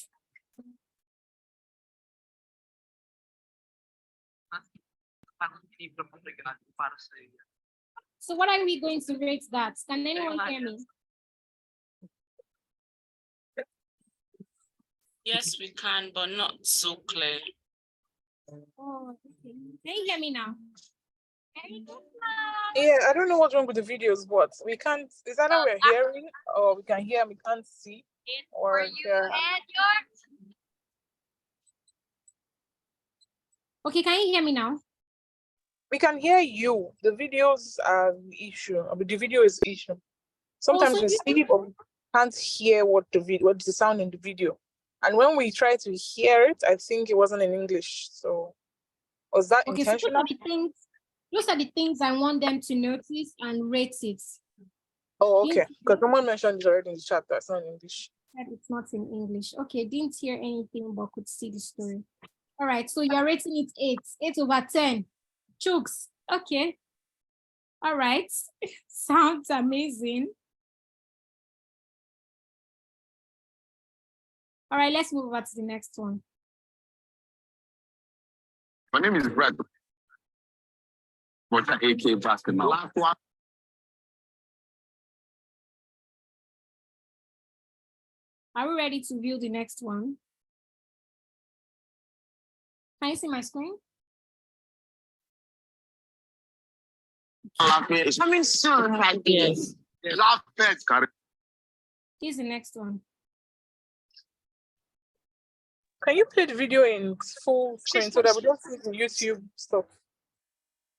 So what are we going to rate that? Can anyone hear me? Yes, we can, but not so clear. Oh, okay. Can you hear me now? Yeah, I don't know what's wrong with the videos, but we can't, is either we're hearing or we can hear, we can't see. Or Okay, can you hear me now? we can hear you. The videos are the issue. I mean, the video is the issue. Sometimes so we see but we can't hear what's the sound in the video. And when we try to hear it, I think it wasn't in English. So was that Okay, so intentional? those are the things I want them to notice and rate it. Oh, okay. Because someone mentioned it already in the chat that's not in English. It's not in English. Okay, didn't hear anything but could see the story. All right, so you're rating it 8 over 10. Chooks. Okay. All right. Sounds amazing. All right, let's move over to the next one. My name is Brad. What's AK basketball? Last one. Are we ready to view the next one? Can you see my screen? It's coming soon, right? Yes. Last bet. Here's the next one. Can you play the video in full screen so that we don't see the YouTube stuff?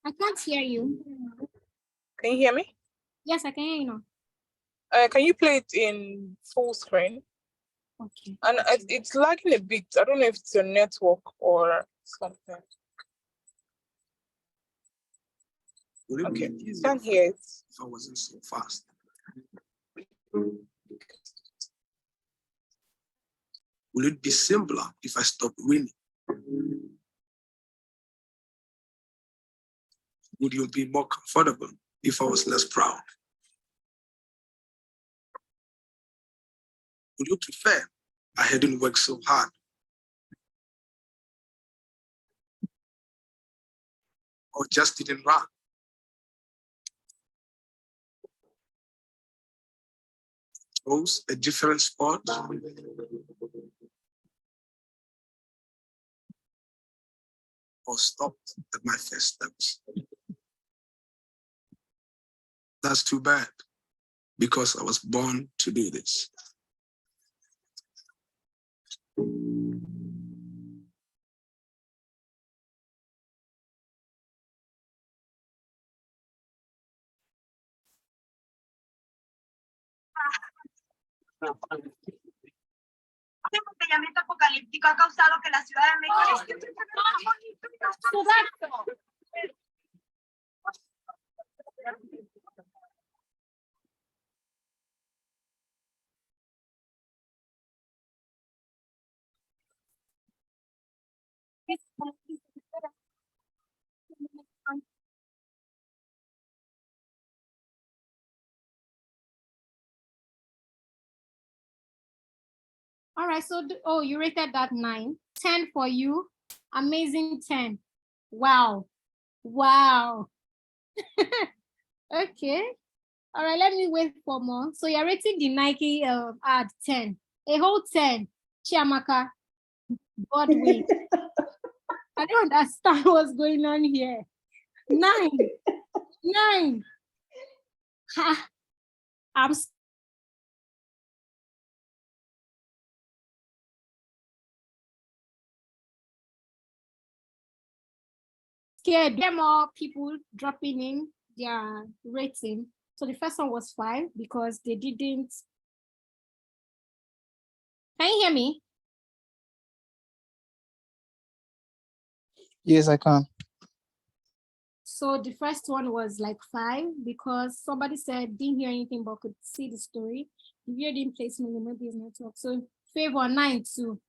I can't hear you. Can you hear me? Yes, I can hear you now. Can you play it in full screen? Okay. And it's lagging a bit. I don't know if it's your network or something. Okay, you can't hear it. If I wasn't so fast. Will it be simpler if I stop winning? Would you be more comfortable if I was less proud? Would you prefer I hadn't worked so hard? Or just didn't run? Chose a different sport? Or stopped at my first steps? That's too bad, because I was born to do this. Este embotellamiento apocalíptico ha causado que la Ciudad de México All right, so you rated that 9. 10 for you. Amazing 10. Wow. Wow. Okay. All right, let me wait for more. So you're rating the Nike ad 10. A whole 10. Chiamaka. God wait. I don't understand what's going on here. 9. 9. Ha. I'm scared. There are more people dropping in their rating. So the first one was 5 because they didn't. Can you hear me? Yes, I can. So the first one was like 5 because somebody said didn't hear anything but could see the story. The video didn't place me in the movie's network. So Favor 9 2.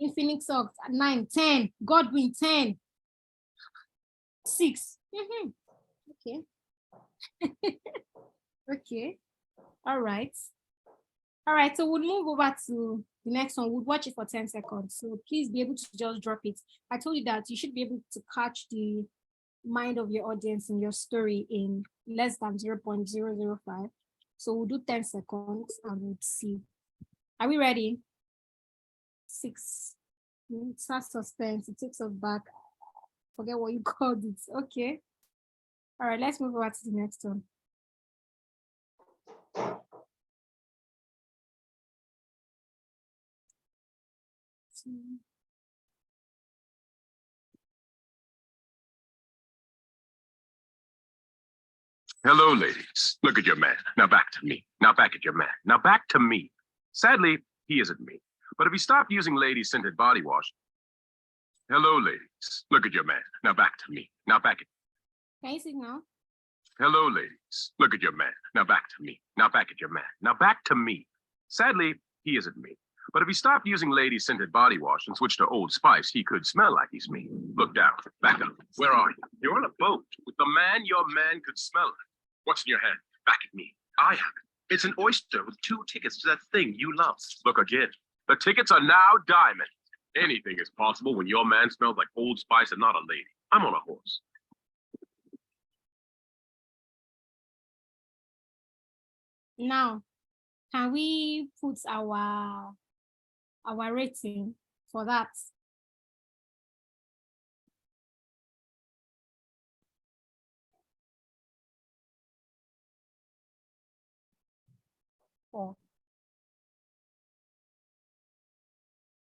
Infinix Ox 9, 10. Godwin 10. 6. Okay. Okay. All right. All right. So we'll move over to the next one. We'll watch it for 10 seconds. So please be able to just drop it. I told you that you should be able to catch the mind of your audience in your story in less than 0.005. So we'll do 10 seconds and we'll see. Are we ready? 6. It's not suspense. It takes us back. Forget what you called it. Okay. All right, let's move over to the next one. Hello, ladies. Look at your man. Now back to me. Now back at your man. Now back to me. Sadly, he isn't me. But if he stopped using lady-scented body wash. Hello, ladies. Look at your man. Now back to me. Now back at. Can you see now? Hello, ladies. Look at your man. Now back to me. Now back at your man. Now back to me. Sadly, he isn't me. But if he stopped using lady-scented body wash and switched to Old Spice, he could smell like he's me. Look down. Back up. Where are you? You're on a boat with the man your man could smell it. What's in your hand? Back at me. I have it. It's an oyster with 2 tickets to that thing you love. Look again. The tickets are now diamond. Anything is possible when your man smells like Old Spice and not a lady. I'm on a horse. Now, can we put our rating for that? Four.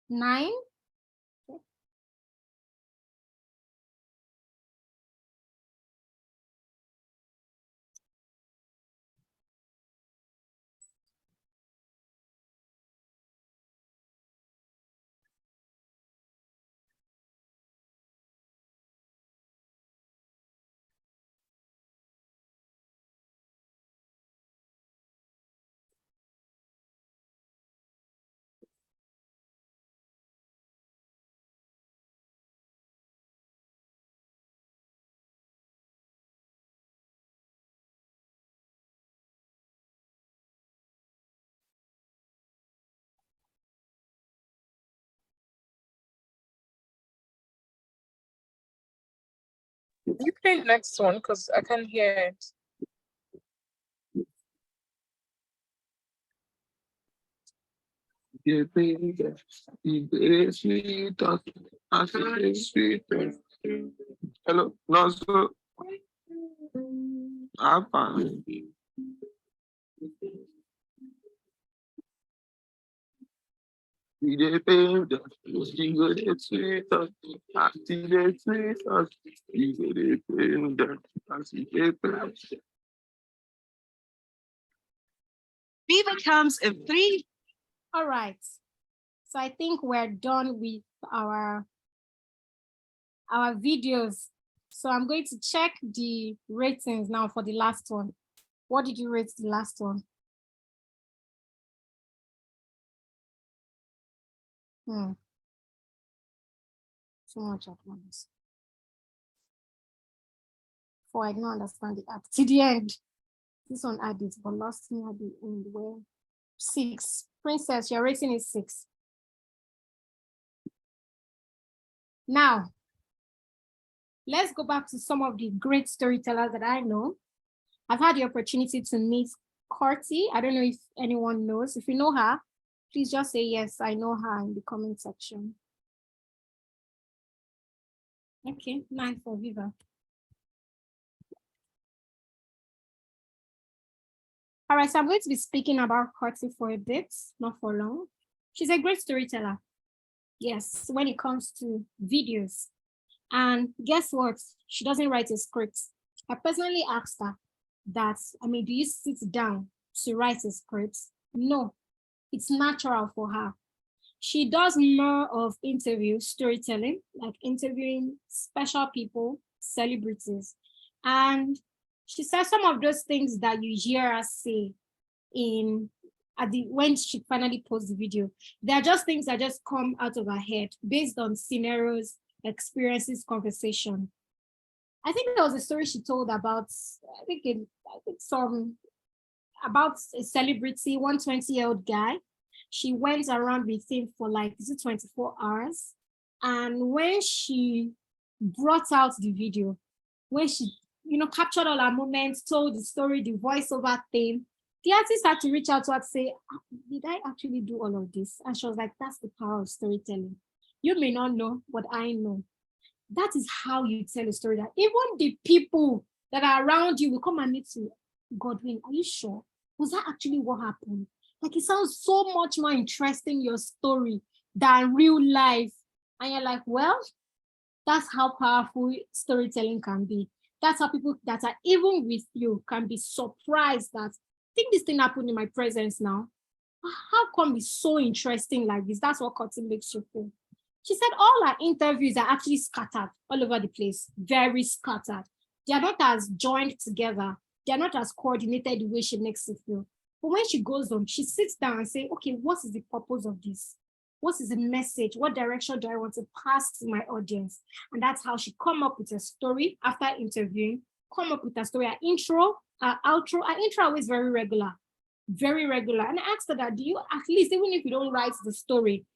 9. Okay. You play the next one because I can't hear it. Hello, no, so I'm fine. Viva comes in 3. All right. So I think we're done with our videos. So I'm going to check the ratings now for the last one. What did you rate the last one? Too much at once. For I don't understand the act. To the end. This one added, but lost me at the end. Where 6. Princess, your rating is 6. Now, let's go back to some of the great storytellers that I know. I've had the opportunity to meet Corty. I don't know if anyone knows. If you know her, please just say yes, I know her in the comment section. Okay, 9 for Viva. All right, so I'm going to be speaking about Koti for a bit, not for long. She's a great storyteller. Yes, when it comes to videos. And guess what? She doesn't write a script. I personally asked her that, do you sit down to write a script? No, it's natural for her. She does more of interview storytelling, like interviewing special people, celebrities. And she says some of those things that you hear her say when she finally posts the video. They're just things that just come out of her head based on scenarios, experiences, conversation. I think there was a story she told about, about a celebrity, 120-year-old guy. She went around with him for 24 hours. And when she brought out the video, when she, captured all her moments, told the story, the voiceover thing, the artist had to reach out to her to say, did I actually do all of this? And she was like, that's the power of storytelling. You may not know, but I know. That is how you tell a story, that even the people that are around you will come and meet you. Godwin, are you sure? Was that actually what happened? It sounds so much more interesting, your story, than real life. And you're like, well, that's how powerful storytelling can be. That's how people that are even with you can be surprised that, I think this thing happened in my presence now. How come it's so interesting like this? That's what Koti makes you feel. She said all her interviews are actually scattered all over the place, very scattered. They are not as joined together. They are not as coordinated the way she makes it feel. But when she goes on, she sits down and says, okay, what is the purpose of this? What is the message? What direction do I want to pass to my audience? And that's how she come up with a story after interviewing, come up with a story, an intro, an outro. Her intro always very regular. And I asked her that, do you at least, even if you don't write the story,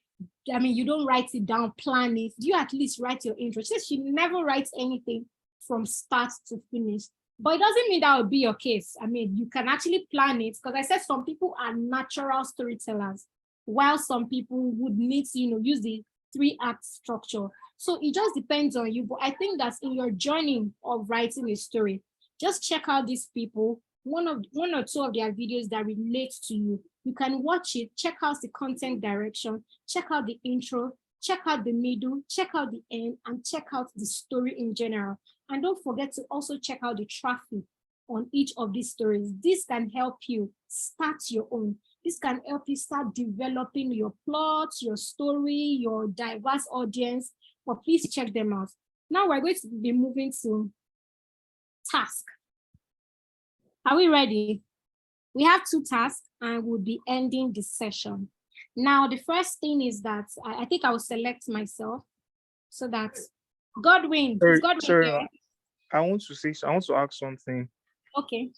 you don't write it down, plan it, do you at least write your intro? She says she never writes anything from start to finish. But it doesn't mean that will be your case. You can actually plan it, because I said some people are natural storytellers, while some people would need to, use the 3-act structure. So it just depends on you. But I think that in your journey of writing a story, just check out these people, one or two of their videos that relate to you. You can watch it, check out the content direction, check out the intro, check out the middle, check out the end, and check out the story in general. And don't forget to also check out the traffic on each of these stories. This can help you start your own. This can help you start developing your plot, your story, your diverse audience. But please check them out. Now we're going to be moving to task. Are we ready? We have 2 tasks and we'll be ending this session. Now, the first thing is that I think I will select myself so that Godwin. Sorry, I want to ask something. Okay.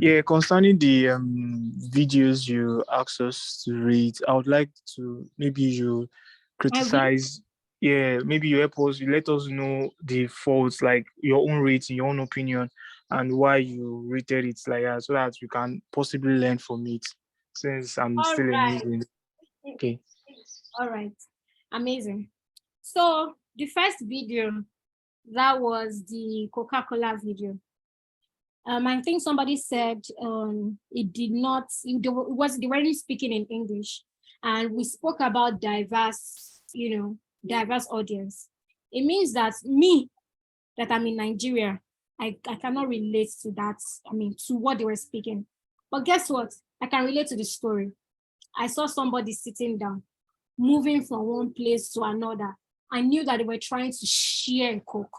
Yeah, concerning the videos you asked us to read, I would like to maybe you criticize. Yeah, maybe you help us, you let us know the faults, like your own rating, your own opinion, and why you rated it like that, so that we can possibly learn from it, since I'm still amazing. Okay. All right. Amazing. So the first video, that was the Coca-Cola video. I think somebody said they weren't speaking in English. And we spoke about diverse audience. It means that me, that I'm in Nigeria, I cannot relate to that, to what they were speaking. But guess what? I can relate to the story. I saw somebody sitting down, moving from one place to another. I knew that they were trying to share a Coke.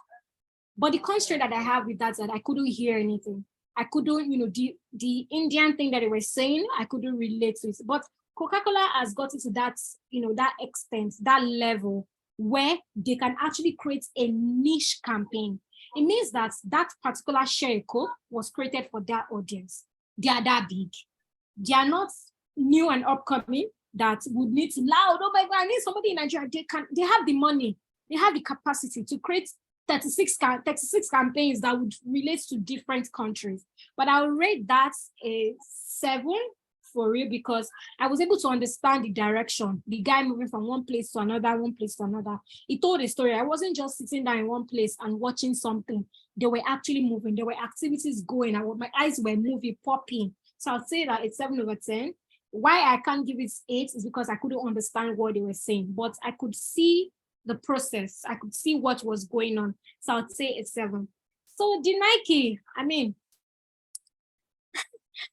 But the constraint that I have with that is that I couldn't hear anything. I couldn't, the Indian thing that they were saying, I couldn't relate to it. But Coca-Cola has gotten to that, that extent, that level, where they can actually create a niche campaign. It means that that particular share a Coke was created for their audience. They are that big. They are not new and upcoming that would need to loud, oh my God, I need somebody in Nigeria. They have the money, they have the capacity to create 36 campaigns that would relate to different countries. But I would rate that a 7 for real, because I was able to understand the direction, the guy moving from one place to another, He told a story. I wasn't just sitting down in one place and watching something. They were actually moving. There were activities going. My eyes were moving, popping. So I'll say that it's 7/10. Why I can't give it 8 is because I couldn't understand what they were saying, but I could see the process. I could see what was going on. So I'd say it's 7. So the Nike, I mean,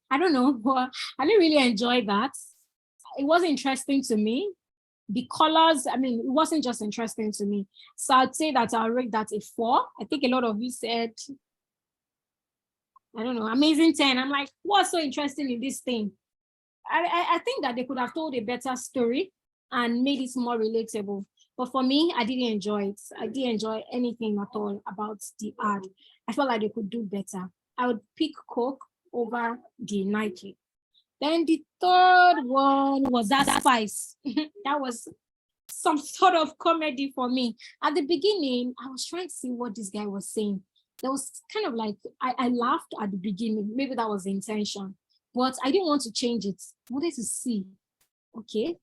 I don't know, but I didn't really enjoy that. It wasn't interesting to me. The colors, I mean, it wasn't just interesting to me. So I'd say that I'll rate that a 4. I think a lot of you said, I don't know, amazing 10. I'm like, what's so interesting in this thing? I think that they could have told a better story and made it more relatable. But for me, I didn't enjoy it. I didn't enjoy anything at all about the ad. I felt like they could do better. I would pick Coke over the Nike. Then the third one was that Spice. That was some sort of comedy for me. At the beginning, I was trying to see what this guy was saying. There was kind of like, I laughed at the beginning. Maybe that was the intention, but I didn't want to change it. I wanted to see, okay.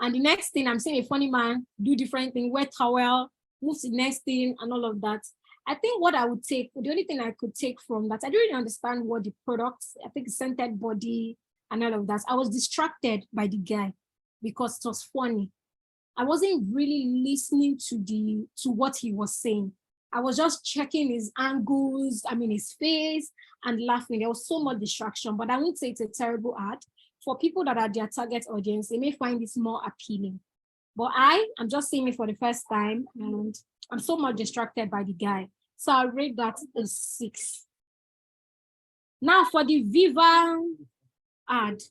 And the next thing, I'm seeing a funny man do different thing, wet towel, move to the next thing and all of that. I think what I would take, the only thing I could take from that, I didn't really understand what the products, I think scented body and all of that. I was distracted by the guy because it was funny. I wasn't really listening to what he was saying. I was just checking his angles, his face and laughing. There was so much distraction, but I wouldn't say it's a terrible ad. For people that are their target audience, they may find this more appealing. But I'm just seeing it for the first time and I'm so much distracted by the guy. So I'll rate that a 6. Now for the Viva ad,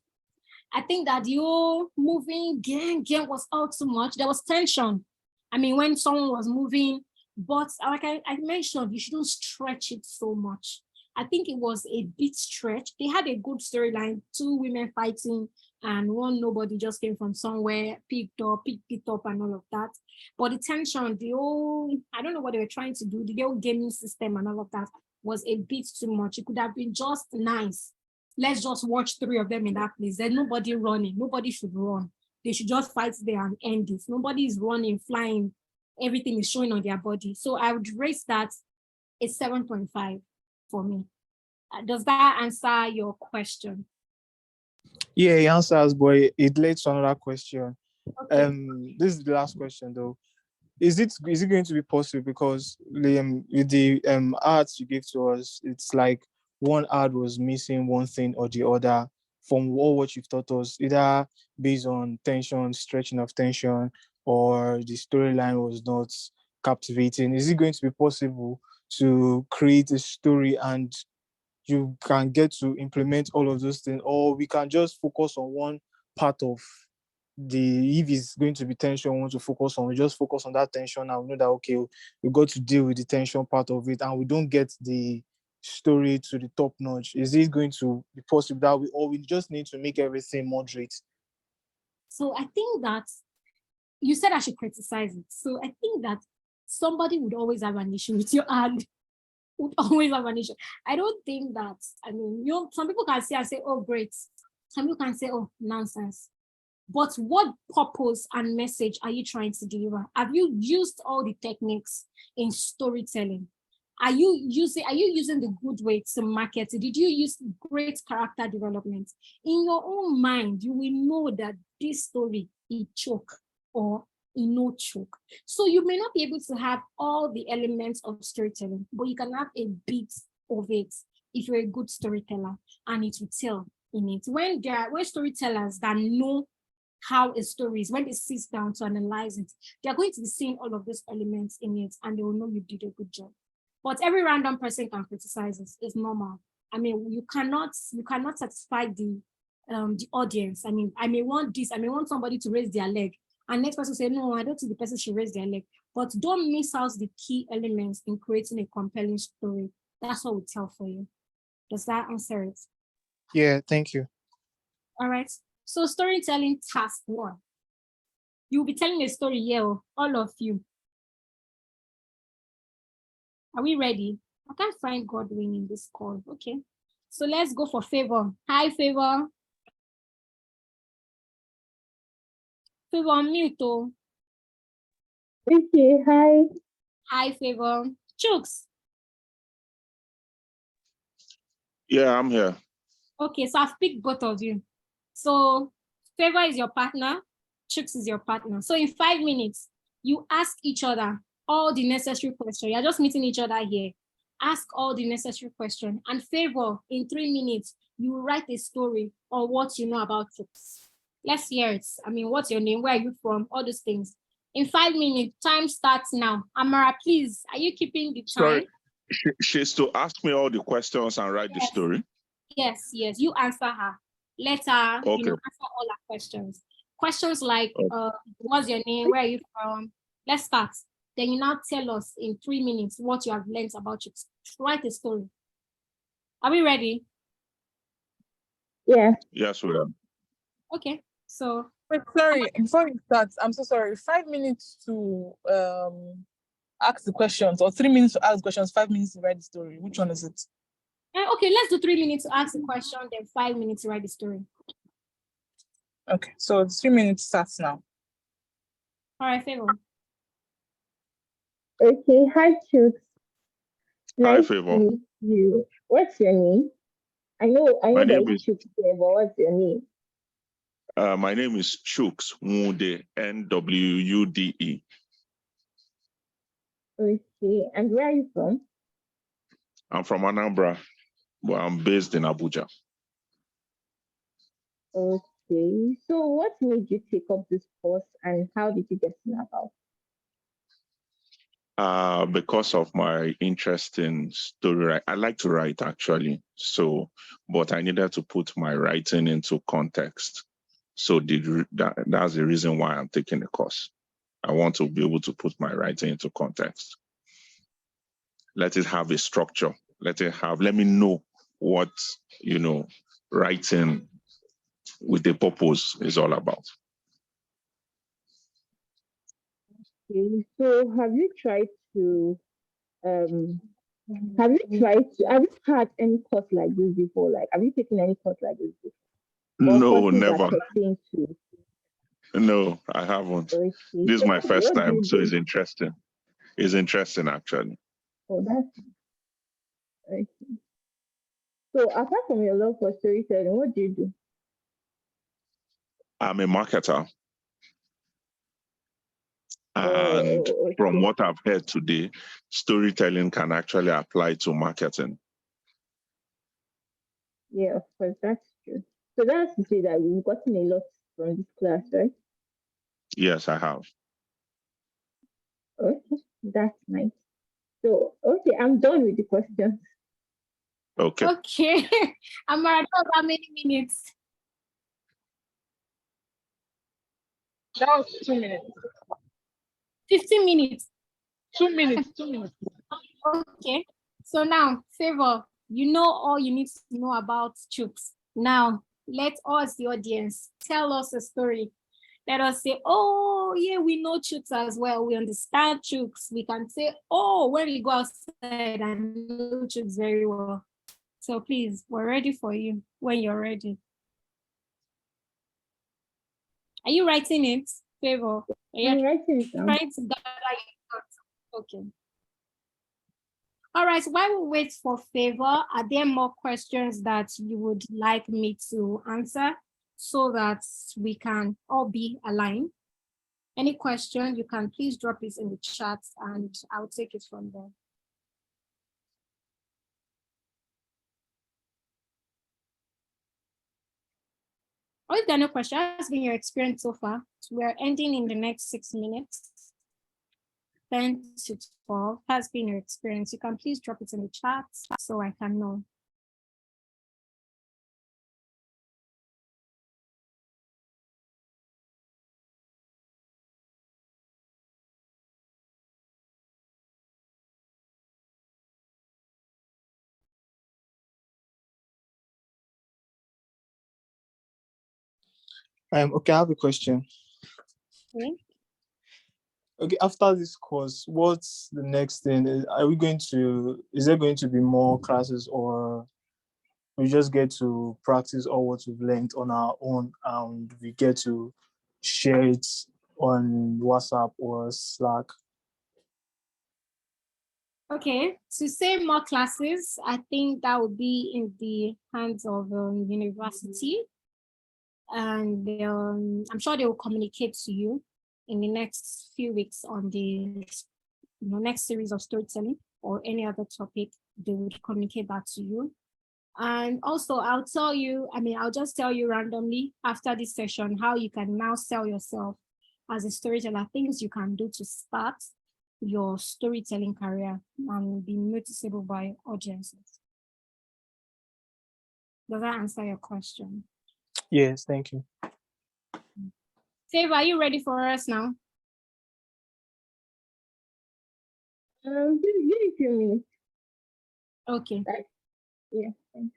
I think that the whole moving gang was all too much. There was tension. When someone was moving, but like I mentioned, you shouldn't stretch it so much. I think it was a bit stretched. They had a good storyline, 2 women fighting and one nobody just came from somewhere, picked it up and all of that. But the tension, I don't know what they were trying to do, the whole gaming system and all of that was a bit too much. It could have been just nice. Let's just watch 3 of them in that place. There's nobody running. Nobody should run. They should just fight there and end it. Nobody is running, flying. Everything is showing on their body. So I would rate that a 7.5 for me. Does that answer your question? Yeah, it answers, but it leads to another question. Okay. This is the last question though. Is it going to be possible, because with the ads you gave to us, it's like one ad was missing one thing or the other from all what you've taught us, either based on tension, stretching of tension, or the storyline was not captivating. Is it going to be possible to create a story and you can get to implement all of those things, or we can just focus on one part of if it's going to be tension, we want to focus on, we just focus on that tension and we know that, okay, we got to deal with the tension part of it and we don't get the story to the top notch? Is it going to be possible that we just need to make everything moderate? So I think that you said I should criticize it. So I think that somebody would always have an issue with your ad. Would always have an issue. I don't think that, some people can see and say, oh, great. Some people can say, oh, nonsense. But what purpose and message are you trying to deliver? Have you used all the techniques in storytelling? Are you using the good way to market it? Did you use great character development? In your own mind, you will know that this story is choke or no choke. So you may not be able to have all the elements of storytelling, but you can have a bit of it if you're a good storyteller, and it will tell in it. When storytellers that know how a story is, when they sit down to analyze it, they're going to be seeing all of those elements in it and they will know you did a good job. But every random person can criticize it. It's normal. You cannot satisfy the audience. I may want this, I may want somebody to raise their leg, and next person say, no, I don't think the person should raise their leg. But don't miss out the key elements in creating a compelling story. That's what we tell for you. Does that answer it? Yeah, thank you. All right. So storytelling task 1. You'll be telling a story here, all of you. Are we ready? I can't find Godwin in this call. Okay. So let's go for Favor. Hi, Favor. Favor, unmute. Okay, hi. Hi, Favor. Chooks. Yeah, I'm here. Okay, so I've picked both of you. So Favor is your partner, Chooks is your partner. So in 5 minutes, you ask each other all the necessary questions. You're just meeting each other here. Ask all the necessary questions. And Favor, in 3 minutes, you write a story on what you know about Chooks. Let's hear it. I mean, what's your name? Where are you from? All those things. In 5 minutes, time starts now. Amara, please, are you keeping the time? Sorry, she's to ask me all the questions and write the story. Yes, you answer her. Let her Okay. answer all her questions. Questions like, what's your name? Where are you from? Let's start. Then you now tell us in 3 minutes what you have learned about Chooks. Write a story. Are we ready? Yeah. Yes, we are. Okay, so. Wait, sorry, before you start, I'm so sorry. 5 minutes to ask the questions, or 3 minutes to ask questions, 5 minutes to write the story. Which one is it? Okay, let's do 3 minutes to ask the question, then 5 minutes to write the story. Okay, so 3 minutes starts now. All right, Favor. Okay, hi, Chooks. Hi, Nice Favor. to meet you. What's your name? I know My name that is Chooks there, but what's your name? my name is Chooks Nwude, Nwude. Okay, and where are you from? I'm from Anambra, but I'm based in Abuja. Okay, so what made you take up this course and how did you get to know about? Because of my interest in story writing. I like to write actually. So, but I needed to put my writing into context. So that's the reason why I'm taking the course. I want to be able to put my writing into context. Let it have a structure. Let me know what, writing with a purpose is all about. Okay, so have you had any course like this before? Like, have you taken any course like this before? No, never. To... No, I haven't. Okay. This is my first time, so do? it's interesting. It's interesting, actually. Oh, that's okay. So apart from your love for storytelling, what do you do? I'm a marketer. And from what I've heard today, storytelling can actually apply to marketing. Yeah, of course, that's true. So that's to say that you've gotten a lot from this class, right? Yes, I have. Okay, that's nice. So, okay, I'm done with the questions. Okay. Okay. Amara, how many minutes? That was 2 minutes. 15 minutes. 2 minutes, 2 minutes. Okay. So now, Favor, you know all you need to know about Chooks. Now, let us, the audience, tell us a story. Let us say, oh, yeah, we know Chooks as well. We understand Chooks. We can say, oh, when we go outside, I know Chooks very well. So please, we're ready for you when you're ready. Are you writing it, Favor? I'm writing it down. Trying to gather your thoughts. Okay. All right, while we wait for Favor, are there more questions that you would like me to answer so that we can all be aligned? Any question, you can please drop it in the chat and I'll take it from there. Or if there are no questions, what's been your experience so far? We're ending in the next 6 minutes. 10 to 12 has been your experience. You can please drop it in the chat so I can know. Okay, I have a question. Okay. Okay, after this course, what's the next thing? Is there going to be more classes, or we just get to practice all what we've learned on our own and we get to share it on WhatsApp or Slack? Okay, to say more classes, I think that would be in the hands of university, and I'm sure they will communicate to you in the next few weeks on the next series of storytelling or any other topic. They will communicate that to you. And also I'll just tell you randomly after this session how you can now sell yourself as a storyteller, things you can do to start your storytelling career and be noticeable by audiences. Does that answer your question? Yes, thank you. Favor, are you ready for us now? Give me a few minutes. Okay. Yeah. Thanks.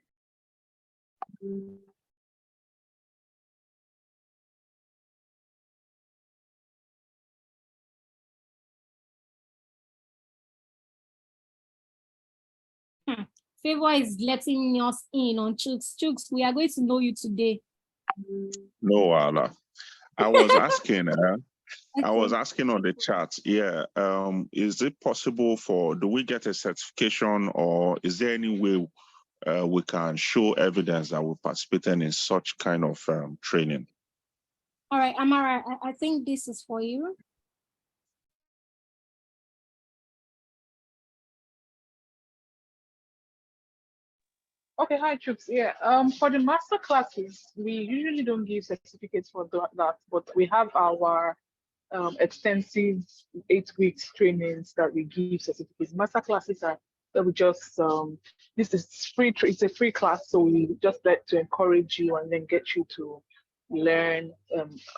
Favor is letting us in on Chooks. Chooks, we are going to know you today. No, Allah. I was asking, I was asking on the chat, yeah, is it possible do we get a certification, or is there any way we can show evidence that we participated in such kind of training? All right, Amara, I think this is for you. Okay, hi Troops. Yeah, for the master classes, we usually don't give certificates for that, but we have our extensive 8 weeks trainings that we give certificates. Master classes are that we just this is free. It's a free class, so we just like to encourage you and then get you to learn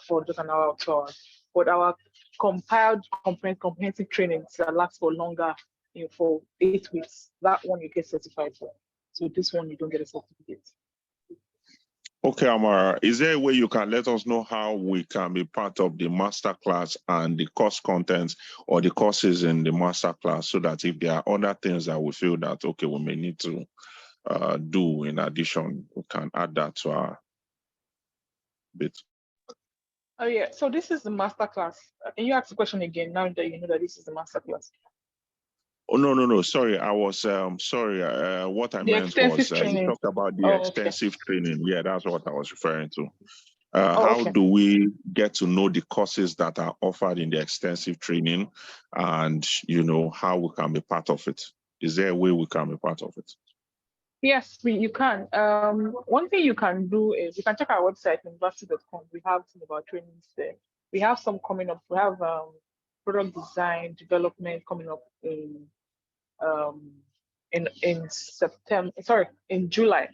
for just an hour or 2 hours. But our compiled comprehensive trainings that last for longer, for 8 weeks. That one you get certified for. So this one you don't get a certificate. Okay, Amara, is there a way you can let us know how we can be part of the master class and the course contents or the courses in the master class, so that if there are other things that we feel that, okay, we may need to do in addition, we can add that to our bit? Oh yeah, so this is the master class. Can you ask the question again now that you know that this is the master class? Oh, no. Sorry, I was sorry. What I meant was you talked about the extensive training. Yeah, that's what I was referring to. How do we get to know the courses that are offered in the extensive training, and how we can be part of it? Is there a way we can be part of it? Yes, you can. One thing you can do is you can check our website, university.com. We have some of our trainings there. We have some coming up. We have product design development coming up in September. Sorry, in July,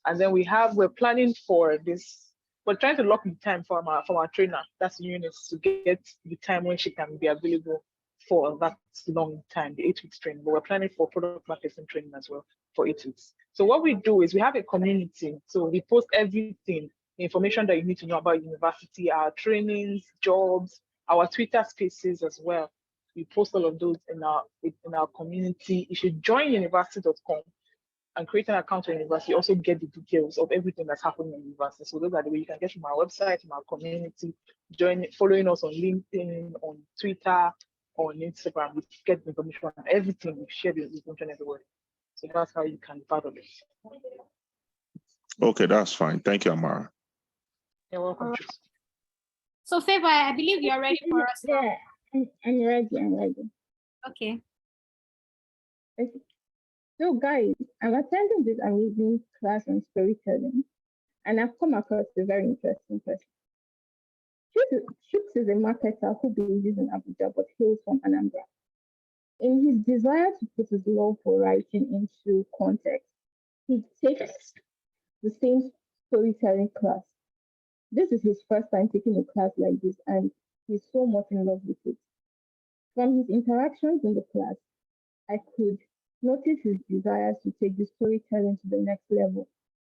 and then we're planning for this. We're trying to lock the time from our trainer. That's Eunice, to get the time when she can be available for that long time, the 8 weeks training. But we're planning for product marketing training as well for 8 weeks. So what we do is we have a community. So we post everything, information that you need to know about university, our trainings, jobs, our Twitter spaces as well. We post all of those in our community. You should join university.com and create an account on university. You also get the details of everything that's happening in university. So those are the way you can get from our website, from our community, following us on LinkedIn, on Twitter, on Instagram. We get the information on everything. We share the information everywhere. So that's how you can be part of it. Okay, that's fine. Thank you, Amara. You're welcome. So Favor, I believe you're ready for us. Yeah, I'm ready. Okay. So guys, I'm attending this amazing class on storytelling, and I've come across a very interesting person. Chooks is a marketer who lives in Abuja but hails from Anambra. In his desire to put his love for writing into context, he takes the same storytelling class. This is his first time taking a class like this, and he's so much in love with it. From his interactions in the class, I could notice his desires to take the storytelling to the next level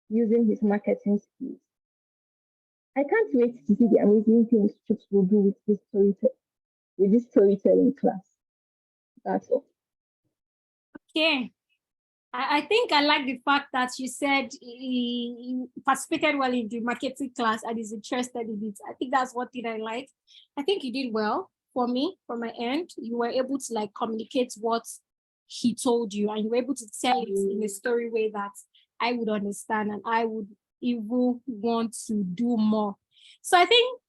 using his marketing skills. I can't wait to see the amazing things Chooks will do with this storytelling class. That's all. Okay. I think I like the fact that you said he participated well in the marketing class and is interested in it. I think that's what I like. I think you did well for me, from my end. You were able to communicate what he told you, and you were able to tell it in a story way that I would understand and I would even want to do more. So I think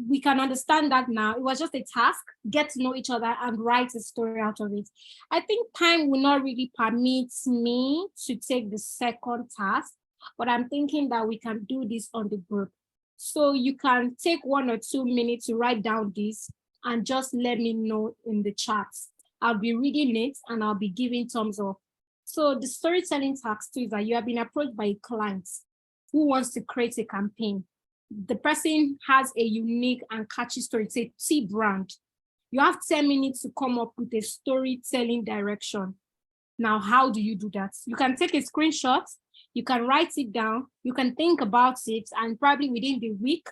we can understand that now. It was just a task, get to know each other and write a story out of it. I think time will not really permit me to take the second task, but I'm thinking that we can do this on the group. So you can take 1 or 2 minutes to write down this and just let me know in the chat. I'll be reading it and I'll be giving thumbs up. So the storytelling task too is that you have been approached by a client who wants to create a campaign. The person has a unique and catchy story. It's a tea brand. You have 10 minutes to come up with a storytelling direction. Now, how do you do that? You can take a screenshot, you can write it down, you can think about it, and probably within the week,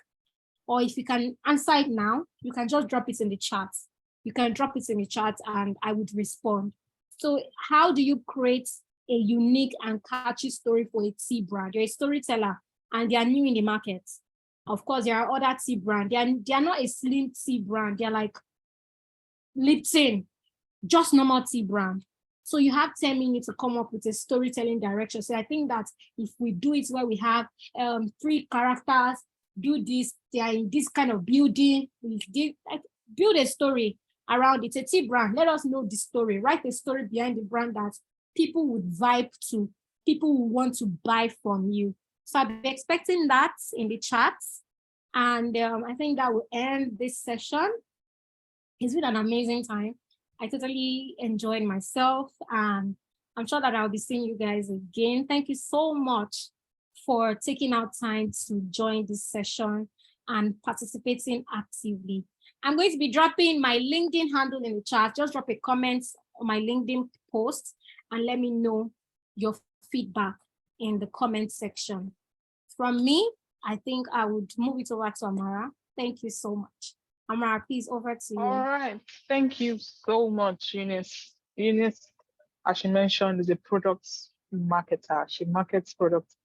or if you can answer it now, you can just drop it in the chat. You can drop it in the chat and I would respond. So how do you create a unique and catchy story for a tea brand? You're a storyteller and they are new in the market. Of course, there are other tea brands. They are not a slim tea brand. They're like Lipton, just normal tea brand. So you have 10 minutes to come up with a storytelling direction. So I think that if we do it where we have 3 characters, do this, they are in this kind of building, build a story around it. It's a tea brand. Let us know the story. Write a story behind the brand that people would vibe to, people will want to buy from you. So I'll be expecting that in the chat. And I think that will end this session. It's been an amazing time. I totally enjoyed myself, and I'm sure that I'll be seeing you guys again. Thank you so much for taking out time to join this session and participating actively. I'm going to be dropping my LinkedIn handle in the chat. Just drop a comment on my LinkedIn post and let me know your feedback in the comment section. From me, I think I would move it over to Amara. Thank you so much. Amara, please, over to you. All right. Thank you so much, Eunice. Eunice, as she mentioned, is a product marketer. She markets products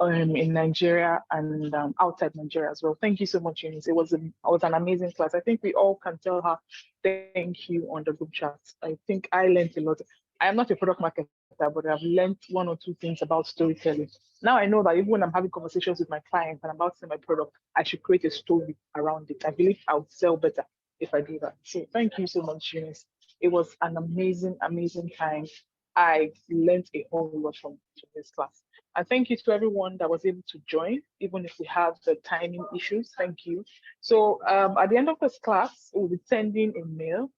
in Nigeria and outside Nigeria as well. Thank you so much, Eunice. It was an amazing class. I think we all can tell her thank you on the group chat. I think I learned a lot. I am not a product marketer, but I've learned 1 or 2 things about storytelling. Now I know that even when I'm having conversations with my clients and I'm about to sell my product, I should create a story around it. I believe I would sell better if I do that. So thank you so much, Eunice. It was an amazing, amazing time. I learned a whole lot from this class. And thank you to everyone that was able to join, even if we have the timing issues. Thank you. So at the end of this class, we'll be sending a mail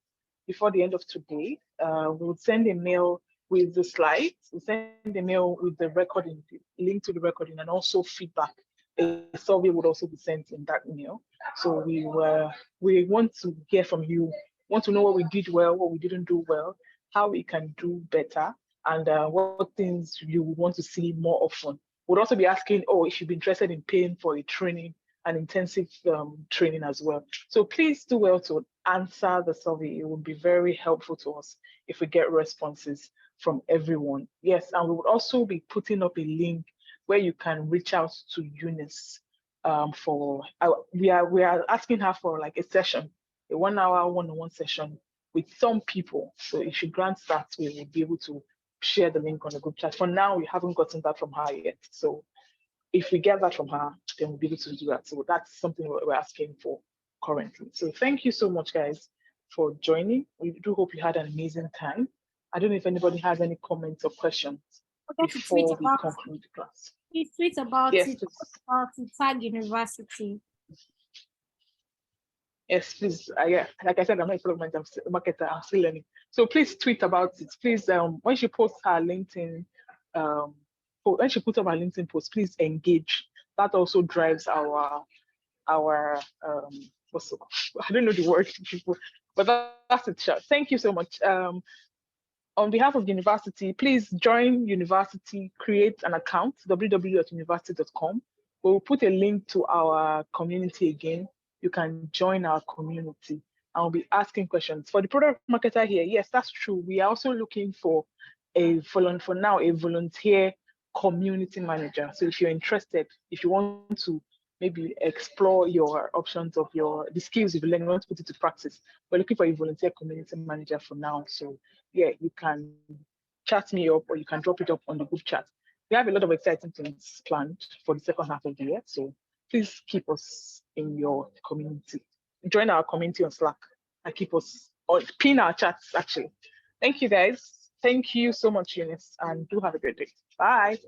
before the end of today. We'll send a mail with the slides, we'll send a mail with the recording, link to the recording, and also feedback. A survey would also be sent in that mail. So we want to hear from you, want to know what we did well, what we didn't do well, how we can do better, and what things you would want to see more often. We'll also be asking, if you'd be interested in paying for a training, an intensive training as well. So please do well to answer the survey. It would be very helpful to us if we get responses from everyone. Yes, and we would also be putting up a link where you can reach out to Eunice we are asking her for like a session, a 1-hour one-on-one session with some people. So if she grants that, we will be able to share the link on the group chat. For now, we haven't gotten that from her yet. So if we get that from her, then we'll be able to do that. So that's something we're asking for currently. So thank you so much, guys, for joining. We do hope you had an amazing time. I don't know if anybody has any comments or questions before we conclude the class. Please tweet about Yes, it, please. about Tag University. Yes, please. Yeah, like I said, I'm not a product marketer. I'm still learning. So please tweet about it. Please, when she posts her LinkedIn, when she puts up her LinkedIn post, please engage. That also drives our what's it, I don't know the word, people, but that's it. Thank you so much. On behalf of the university, please join university, create an account, www.university.com. We'll put a link to our community again. You can join our community. I'll be asking questions. For the product marketer here, yes, that's true. We are also looking for for now, a volunteer community manager. So if you're interested, if you want to maybe explore your options of the skills you've learned, you want to put it to practice, we're looking for a volunteer community manager for now. So yeah, you can chat me up or you can drop it up on the group chat. We have a lot of exciting things planned for the second half of the year. So please keep us in your community. Join our community on Slack and keep us, or pin our chats actually. Thank you guys. Thank you so much, Eunice, and do have a great day. Bye.